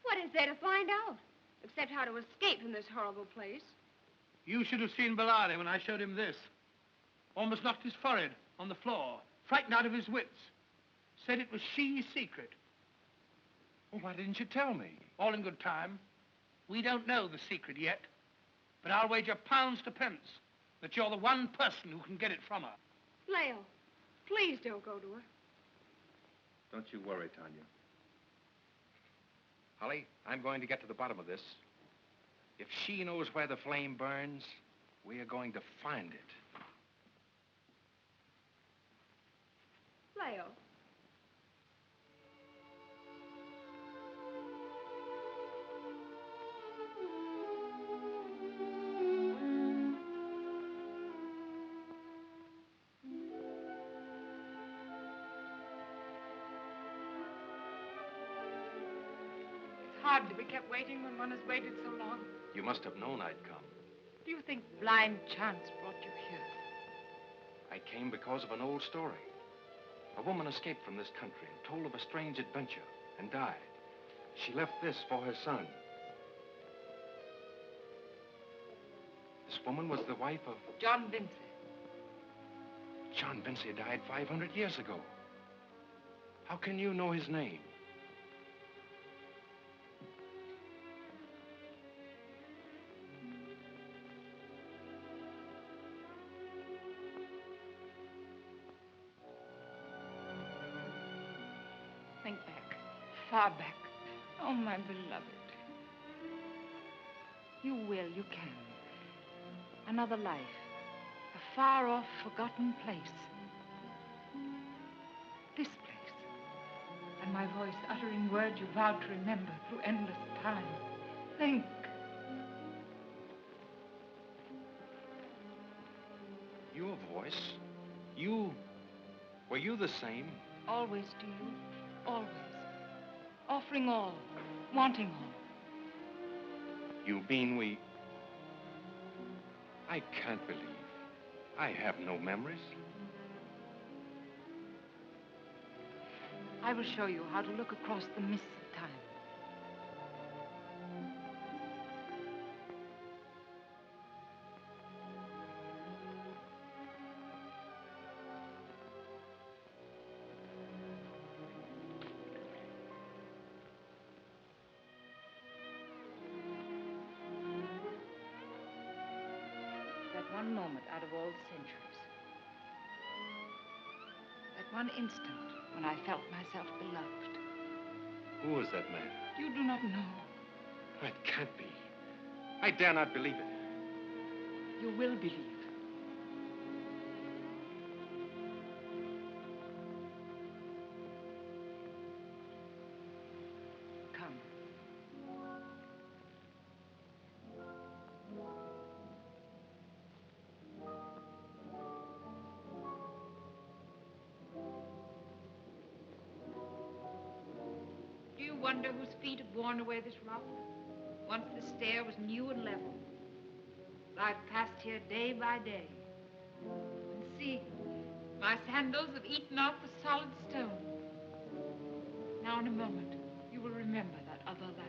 What is there to find out? Except how to escape from this horrible place. You should have seen Bilali when I showed him this. Almost knocked his forehead on the floor. Frightened out of his wits. Said it was she's secret. Well, why didn't you tell me? All in good time. We don't know the secret yet. But I'll wager pounds to pence that you're the one person who can get it from her. Leo, please don't go to her. Don't you worry, Tanya. Holly, I'm going to get to the bottom of this. If she knows where the flame burns, we are going to find it. Leo. It's hard to be kept waiting when one has waited so long. You must have known I'd come. Do you think blind chance brought you here? I came because of an old story. A woman escaped from this country and told of a strange adventure and died. She left this for her son. This woman was the wife of... John Vincy. John Vincy died 500 years ago. How can you know his name? Think back, far back. Oh, my beloved. You will, you can. Another life. A far-off, forgotten place. This place. And my voice uttering words you vowed to remember through endless time. Think. Your voice? You... Were you the same? Always to you. Always. Offering all. Wanting all. You mean we... I can't believe. I have no memories. I will show you how to look across the mists of time. That one moment out of all the centuries. That one instant when I felt myself beloved. Who was that man? You do not know. It can't be. I dare not believe it. You will believe. Come. Do you wonder whose feet have worn away this rock? Once the stair was new and level. I've passed here day by day. And see, my sandals have eaten off the solid stone. Now in a moment, you will remember that other life.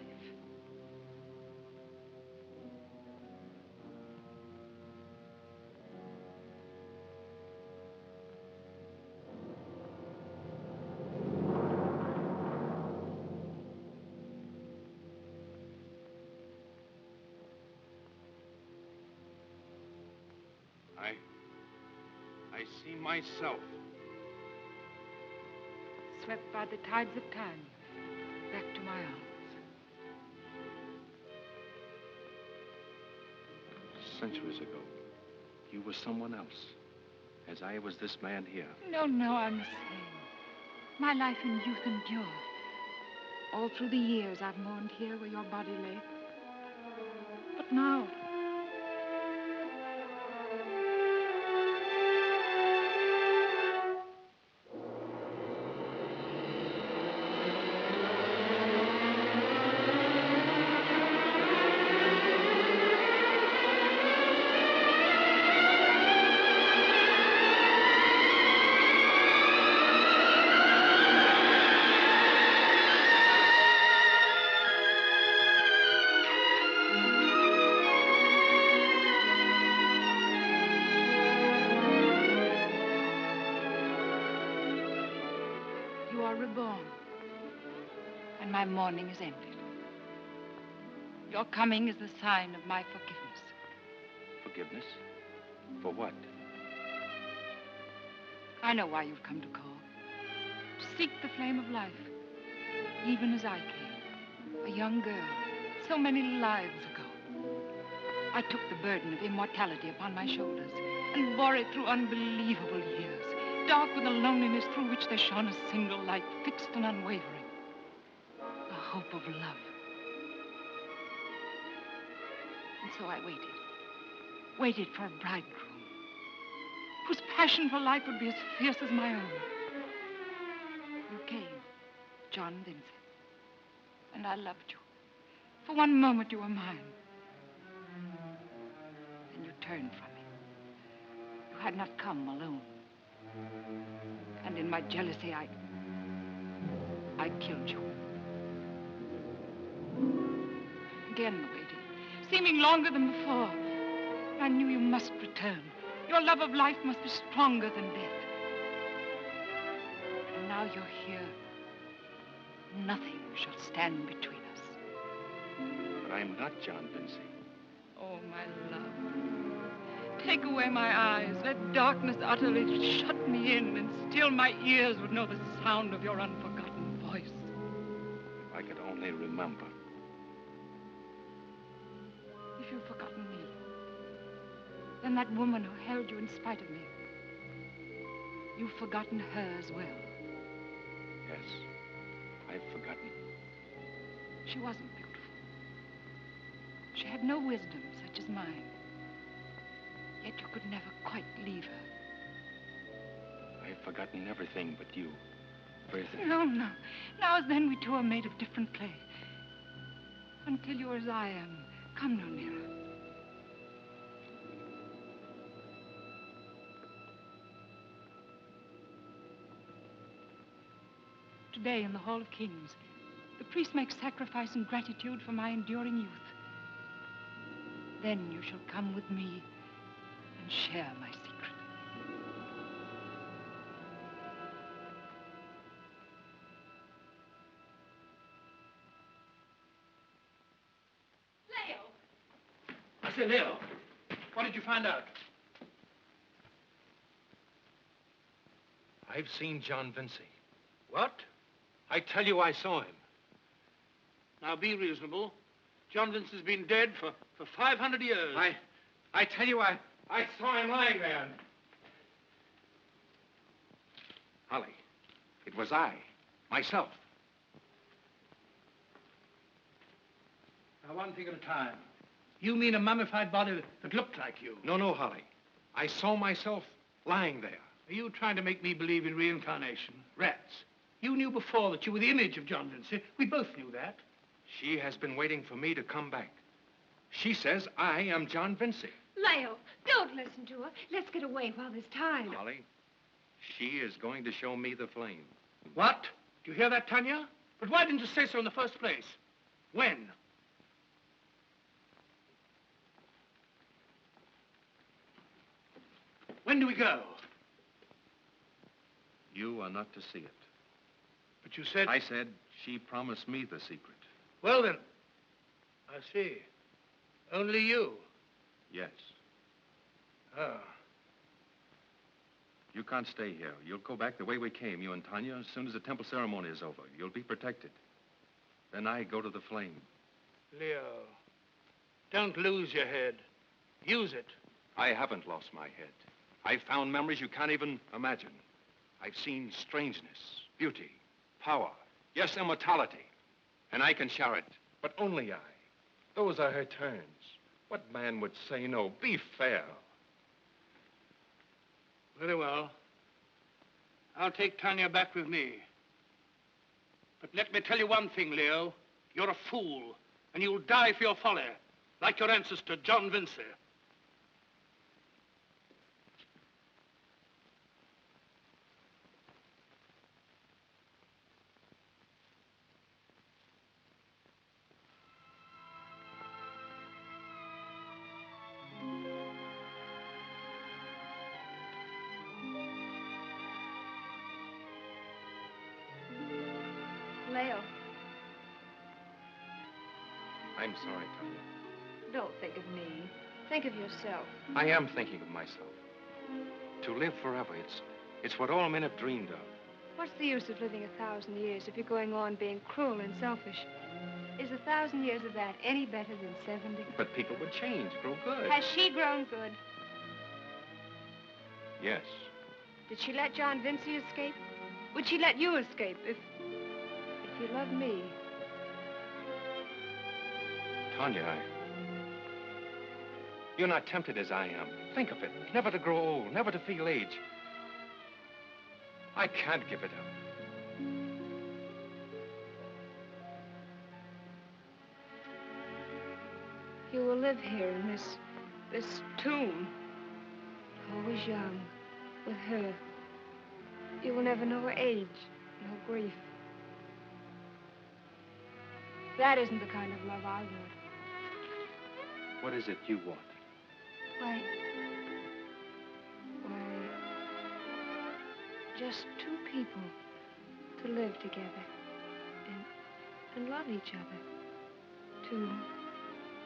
I see myself. Swept by the tides of time, back to my arms. Centuries ago, you were someone else, as I was this man here. No, I'm the same. My life in youth endured. All through the years I've mourned here where your body lay. But now... You are reborn, and my mourning is ended. Your coming is the sign of my forgiveness. Forgiveness? For what? I know why you've come to call. To seek the flame of life, even as I came. A young girl, so many lives ago. I took the burden of immortality upon my shoulders and bore it through unbelievable years, dark with a loneliness through which there shone a single light, fixed and unwavering. The hope of love. And so I waited for a bridegroom, whose passion for life would be as fierce as my own. You came, John Vincy, and I loved you. For one moment you were mine. Then you turned from me. You had not come alone. And in my jealousy, I killed you. again waiting, seeming longer than before. I knew you must return. Your love of life must be stronger than death. And now you're here. Nothing shall stand between us. But I'm not John Vincy. Oh, my love. Take away my eyes. Let darkness utterly shut me in, and still my ears would know the sound of your unforgotten voice. If I could only remember. If you've forgotten me, then that woman who held you in spite of me, you've forgotten her as well. Yes, I've forgotten. She wasn't beautiful. She had no wisdom such as mine. Yet you could never quite leave her. I've forgotten everything but you. Everything. No, no. Now as then we two are made of different clay. Until you're as I am, come no nearer. Today in the Hall of Kings, the priest makes sacrifice in gratitude for my enduring youth. Then you shall come with me and share my secret. Leo! I say, Leo, what did you find out? I've seen John Vincy. What? I tell you, I saw him. Now, be reasonable. John Vincey's been dead for 500 years. I tell you, I saw him lying there. Holly, it was I, myself. Now, one thing at a time. You mean a mummified body that looked like you? No, Holly. I saw myself lying there. Are you trying to make me believe in reincarnation? Rats. You knew before that you were the image of John Vincy. We both knew that. She has been waiting for me to come back. She says I am John Vincy. Leo, don't listen to her. Let's get away while there's time. Holly, she is going to show me the flame. What? Do you hear that, Tanya? But why didn't you say so in the first place? When? When do we go? You are not to see it. But you said... I said she promised me the secret. Well, then, I see. Only you? Yes. Oh. You can't stay here. You'll go back the way we came, you and Tanya, as soon as the temple ceremony is over. You'll be protected. Then I go to the flame. Leo, don't lose your head. Use it. I haven't lost my head. I've found memories you can't even imagine. I've seen strangeness, beauty, power, yes, immortality. And I can share it, but only I. Those are her terms. What man would say no? Be fair. Very well. I'll take Tanya back with me. But let me tell you one thing, Leo. You're a fool, and you'll die for your folly, like your ancestor, John Vincy. Leo, I'm sorry, Tanya. don't think of me. Think of yourself. I am thinking of myself. To live forever, it's what all men have dreamed of. What's the use of living 1,000 years if you're going on being cruel and selfish? Is 1,000 years of that any better than 70? But people would change, grow good. Has she grown good? Yes. Did she let John Vincy escape? Would she let you escape if you loved me? Tanya, you're not tempted as I am. Think of it. Never to grow old, never to feel age. I can't give it up. You will live here in this tomb, always young, with her. You will never know age, no grief. That isn't the kind of love I want. What is it you want? Why, just two people to live together and love each other. To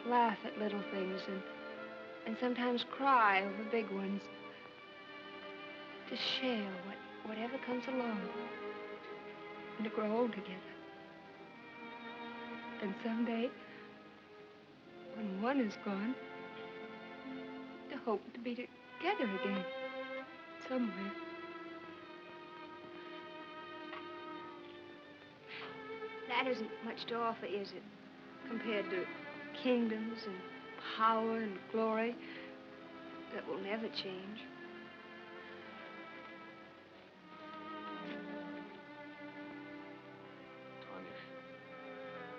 laugh at little things and sometimes cry over big ones. To share whatever comes along. And to grow old together. And someday, when one is gone, to hope to be together again. Somewhere. That isn't much to offer, is it? Compared to kingdoms and power and glory that will never change.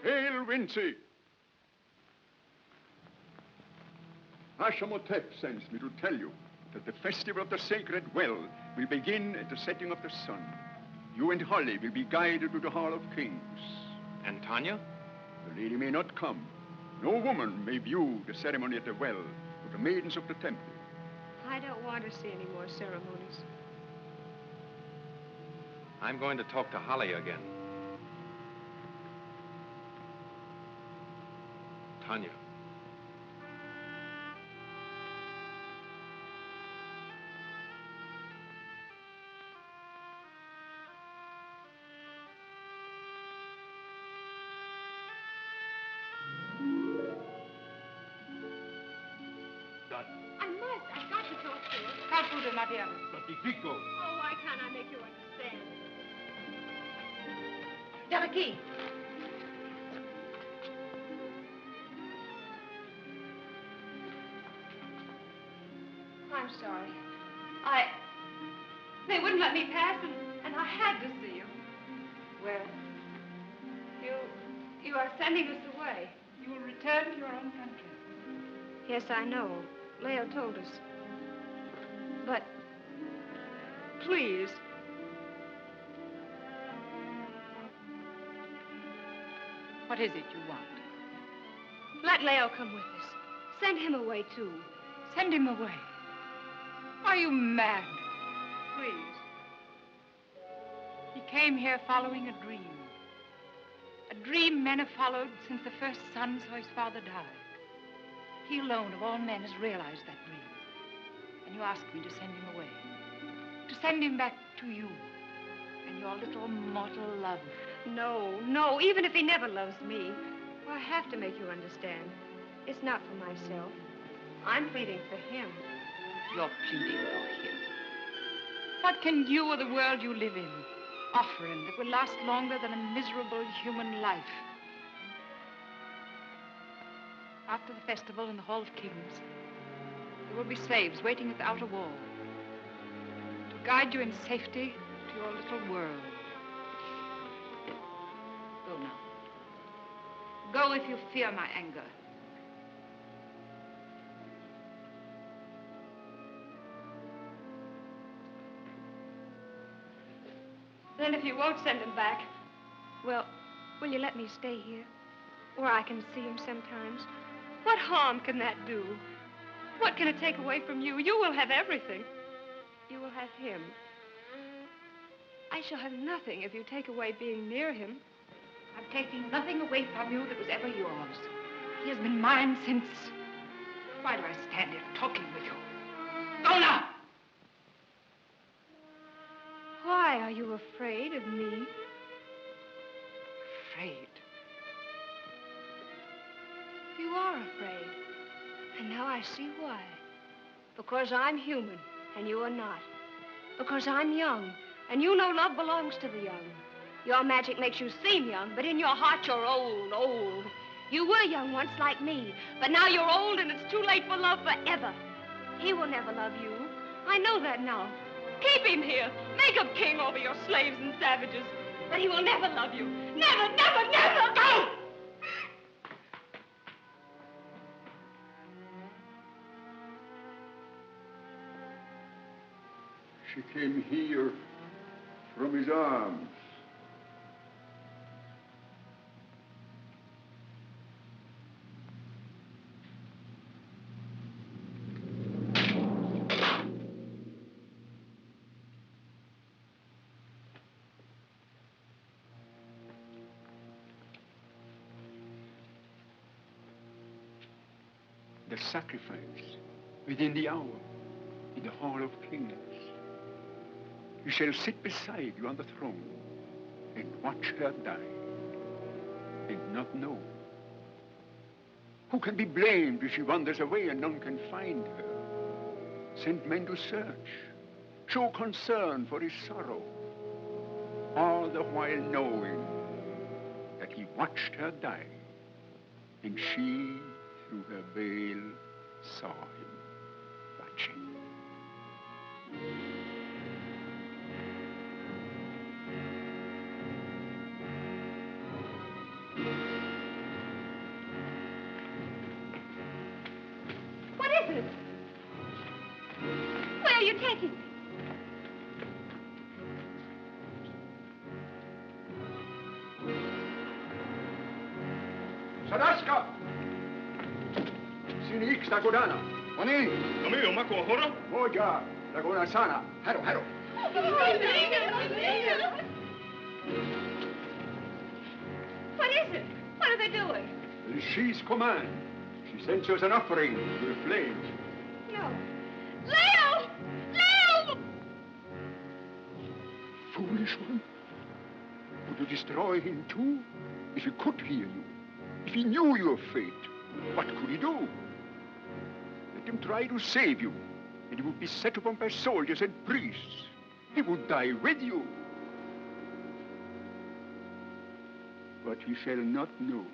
Hail, Vinci! Ashamotep sends me to tell you that the festival of the sacred well will begin at the setting of the sun. You and Holly will be guided to the Hall of Kings. And Tanya? The lady may not come. No woman may view the ceremony at the well but the maidens of the temple. I don't want to see any more ceremonies. I'm going to talk to Holly again. Tanya. I've got to talk to her. Calcuta, my dear. But the Vico. Oh, why can't I make you understand? Delaki. I'm sorry. They wouldn't let me pass, and I had to see you. Well, You are sending us away. you will return to your own country. Yes, I know. Leo told us. But, please. What is it you want? Let Leo come with us. Send him away, too. Send him away. Are you mad? Please. He came here following a dream. A dream men have followed since the first son saw his father die. He alone of all men has realized that dream. And you ask me to send him away. To send him back to you and your little mortal love. No, even if he never loves me, I have to make you understand. It's not for myself. I'm pleading for him. You're pleading for him. What can you or the world you live in offer him that will last longer than a miserable human life? After the festival in the Hall of Kings, there will be slaves waiting at the outer wall to guide you in safety to your little world. Go now. Go if you fear my anger. Then if you won't send him back, well, will you let me stay here? Where I can see him sometimes? What harm can that do? What can it take away from you? You will have everything. You will have him. I shall have nothing if you take away being near him. I'm taking nothing away from you that was ever yours. He has been mine since... Why do I stand here talking with you? Go now! Why are you afraid of me? Afraid? You are afraid. And now I see why. Because I'm human, and you are not. Because I'm young, and you know love belongs to the young. Your magic makes you seem young, but in your heart you're old. You were young once like me, but now you're old and it's too late for love forever. He will never love you. I know that now. Keep him here. Make him king over your slaves and savages. But he will never love you. Never, never, never! Go! She came here from his arms. the sacrifice within the hour in the Hall of Kings. He shall sit beside you on the throne and watch her die and not know. Who can be blamed if she wanders away and none can find her? Send men to search, show concern for his sorrow, all the while knowing that he watched her die, and she, through her veil, saw him watching. What is it? Where are you taking me? Saraska! Sini X Godana. Oni! Kami umako horo? Moja, Laguna Sana. Haro, haro. What is it? What are they doing? She's command. She sends us an offering to the flames. No. Leo! Leo! Foolish one. Would you destroy him too? If he could hear you, if he knew your fate, what could he do? Let him try to save you, and he would be set upon by soldiers and priests. He would die with you. But he shall not know.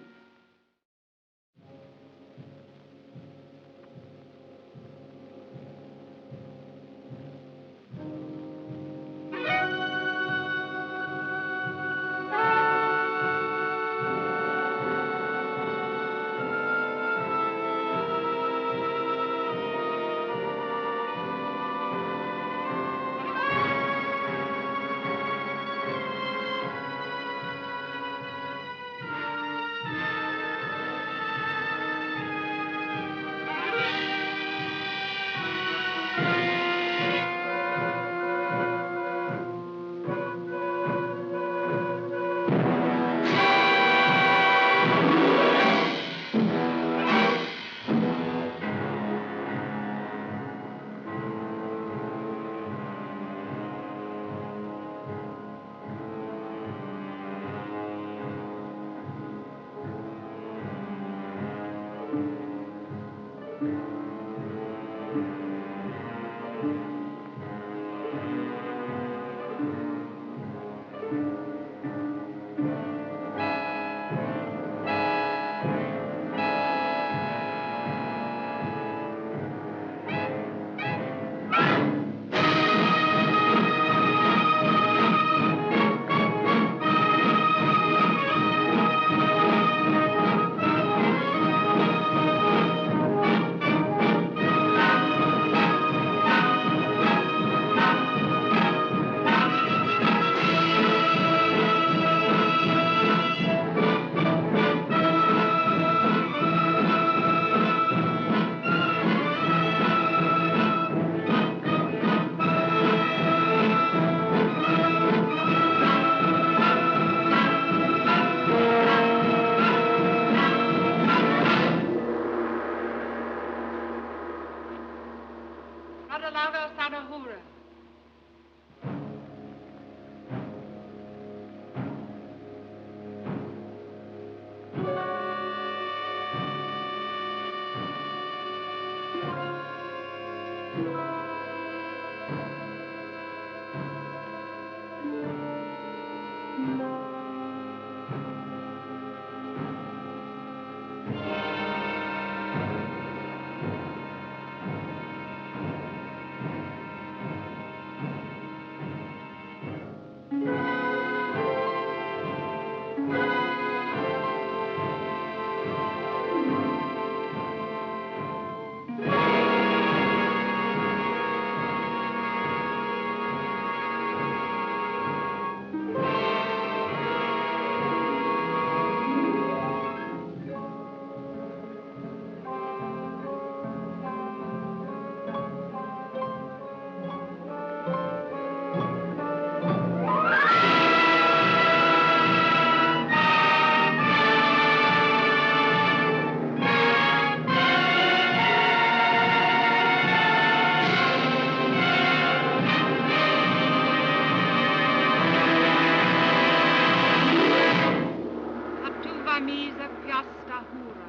la mise fiasta hura.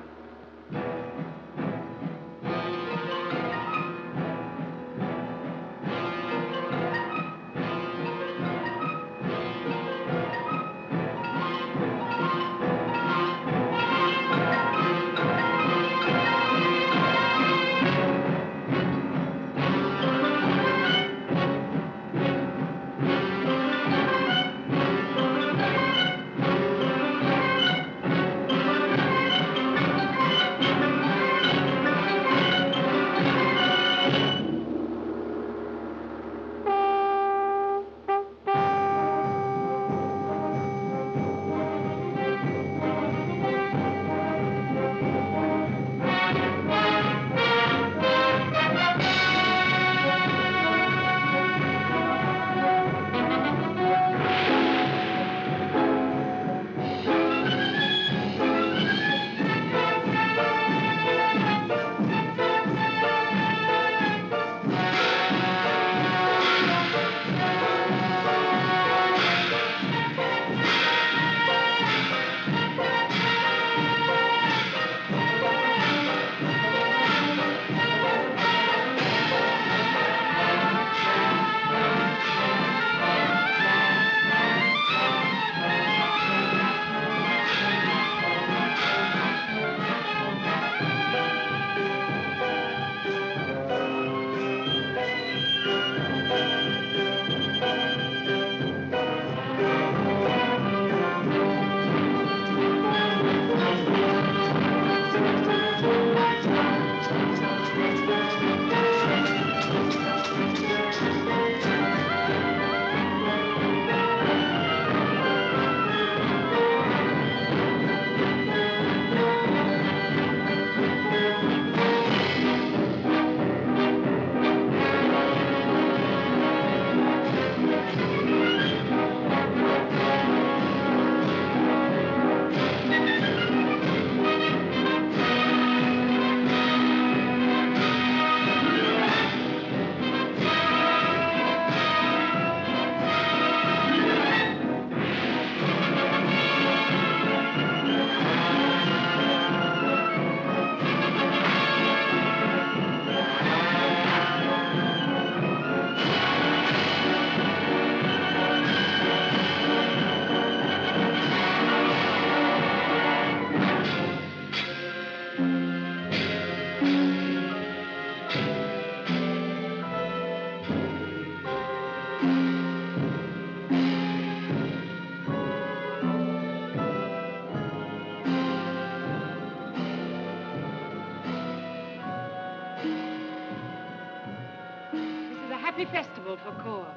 Happy festival for Cor.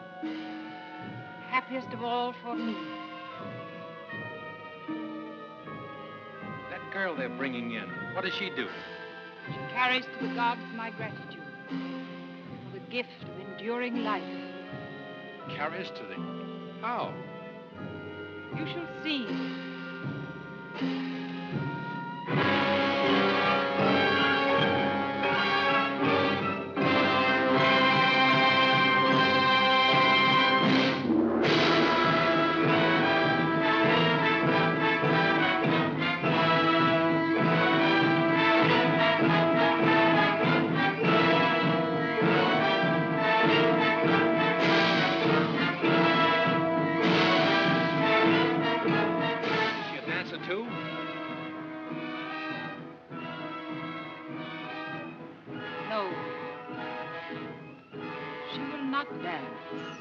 Happiest of all for me. That girl they're bringing in, what does she do? She carries to the gods my gratitude for the gift of enduring life. Carries to the... How? You shall see. Too? No. She will not dance.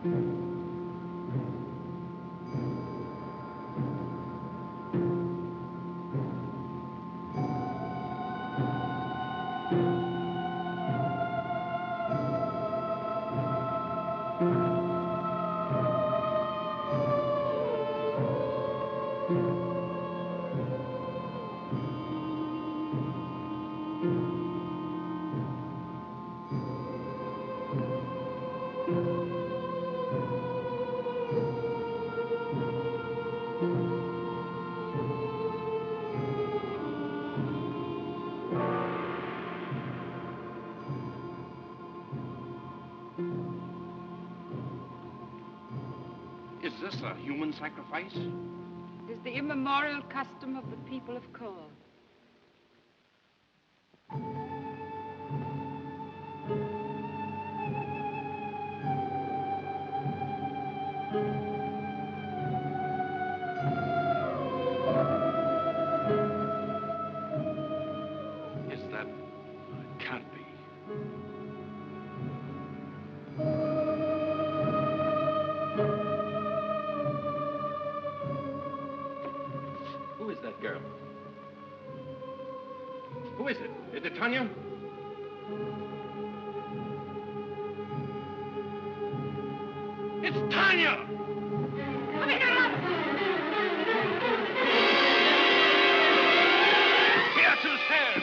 Mm-hmm. this a human sacrifice? It is the immemorial custom of the people of Kor. Is that... It can't be. Who is that girl? Who is it? Is it Tanya? It's Tanya! Beatrice Hare!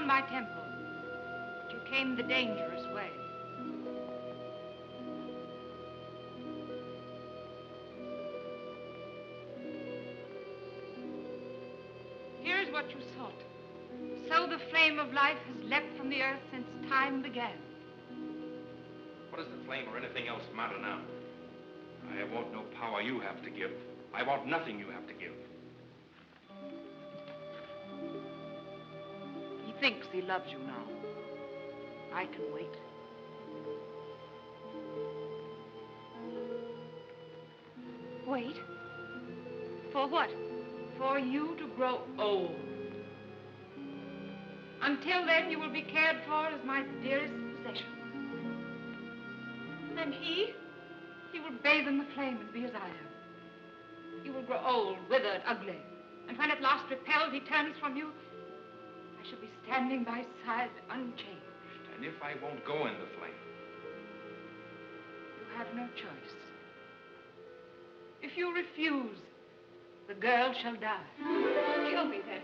My temple, but you came the dangerous way. Here is what you sought. So the flame of life has leapt from the earth since time began. What does the flame or anything else matter now? I want no power you have to give. I want nothing you have to give. He thinks he loves you now. I can wait. Wait? For what? For you to grow old. Until then, you will be cared for as my dearest possession. And he will bathe in the flame and be as I am. You will grow old, withered, ugly. And when at last repelled he turns from you, I shall be standing by his side unchanged. And if I won't go in the flame? You have no choice. If you refuse, the girl shall die. Kill me then.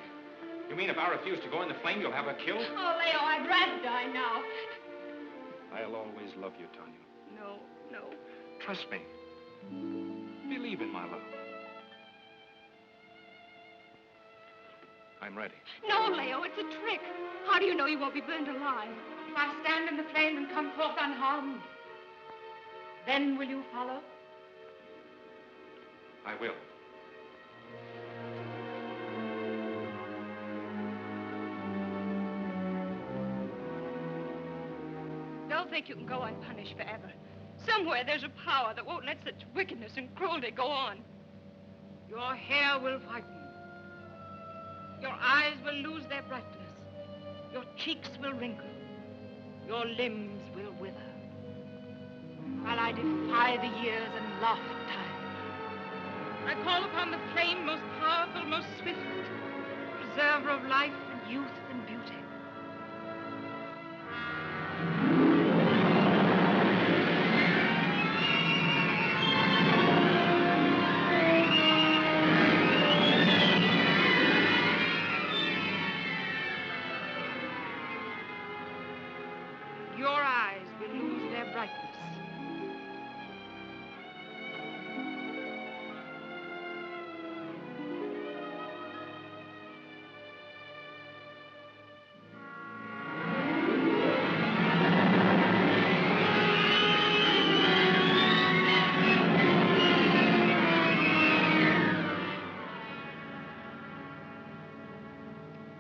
You mean if I refuse to go in the flame, you'll have her killed? Oh, Leo, I'd rather die now. I'll always love you, Tanya. No, no. Trust me. Believe in my love. I'm ready. No, Leo, it's a trick. How do you know you won't be burned alive? If I stand in the flame and come forth unharmed, then will you follow? I will. Don't think you can go unpunished forever. Somewhere there's a power that won't let such wickedness and cruelty go on. Your hair will whiten. Your eyes will lose their brightness. Your cheeks will wrinkle. Your limbs will wither. While I defy the years and laugh at time. I call upon the flame most powerful, most swift, preserver of life and youth and beauty. Your eyes will lose their brightness.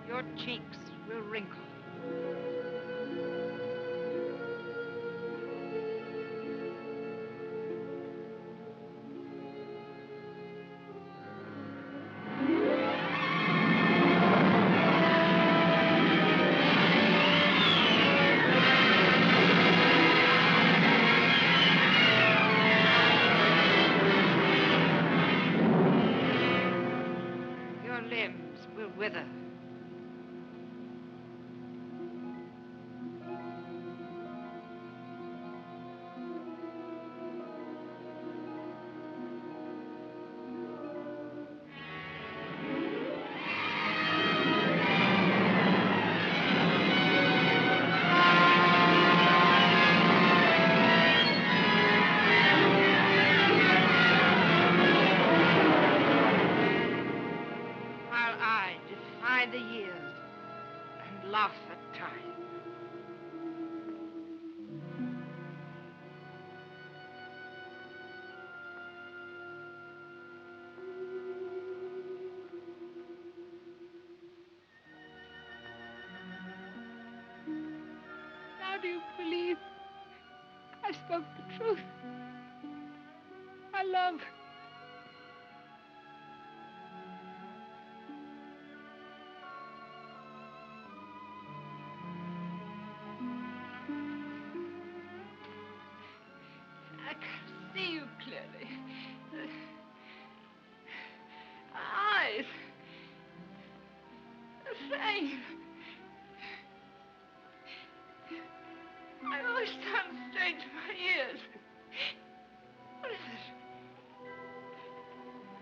Your cheeks will wrinkle. Your limbs will wither. While I defy the years and laugh at time. Now do you believe I spoke the truth? I love. I can see you clearly. Eyes. The same. I always sound strange in my ears. What is it?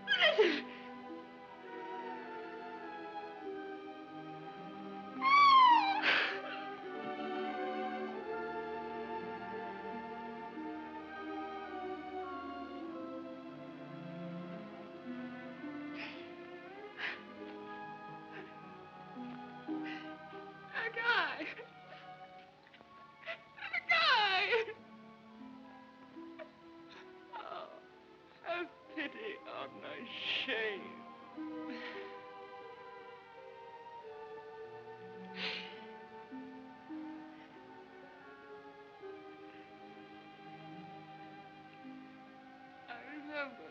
What is it? A guy. A guy. Oh, have pity on my shame. I remember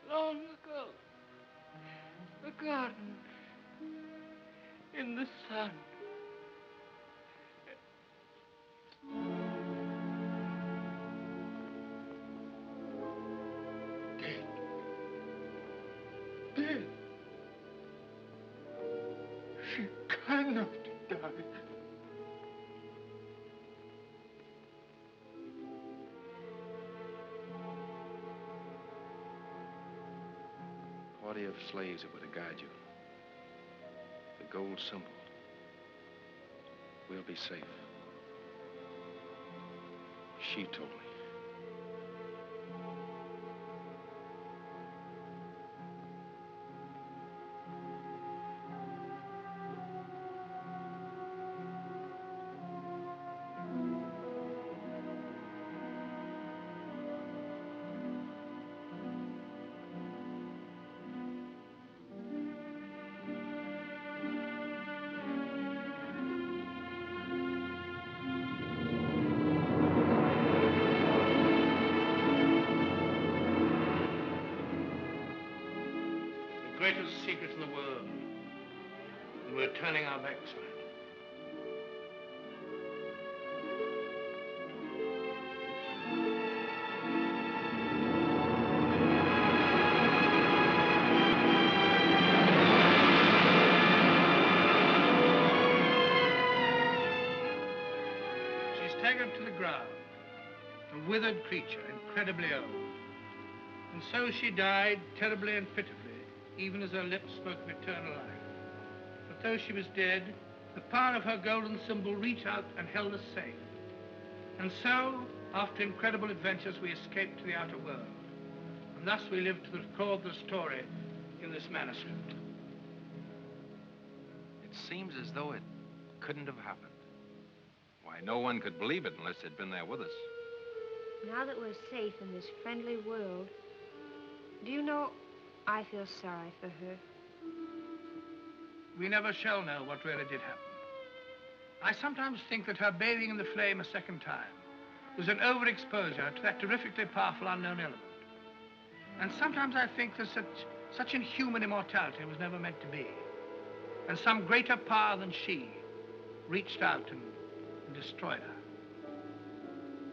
long ago the garden in the sun. Dead. She cannot die. Party of slaves that were to guide you. The gold symbol. We'll be safe. She told me. greatest secret in the world. And we're turning our backs on it. Staggered to the ground, a withered creature, incredibly old. And so she died terribly and pitifully, even as her lips spoke of eternal life. But though she was dead, the power of her golden symbol reached out and held us safe. And so, after incredible adventures, we escaped to the outer world. And thus we lived to record the story in this manuscript. It seems as though it couldn't have happened. Why, no one could believe it unless they'd been there with us. Now that we're safe in this friendly world, do you know, I feel sorry for her. We never shall know what really did happen. I sometimes think that her bathing in the flame a second time was an overexposure to that terrifically powerful unknown element. And sometimes I think that such inhuman immortality was never meant to be. And some greater power than she reached out and destroyed her.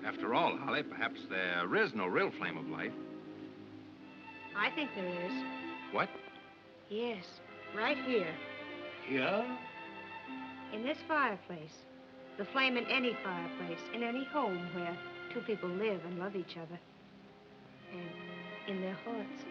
After all, Holly, perhaps there is no real flame of life. I think there is. What? Yes, right here. Here? In this fireplace. The flame in any fireplace, in any home where two people live and love each other. And in their hearts.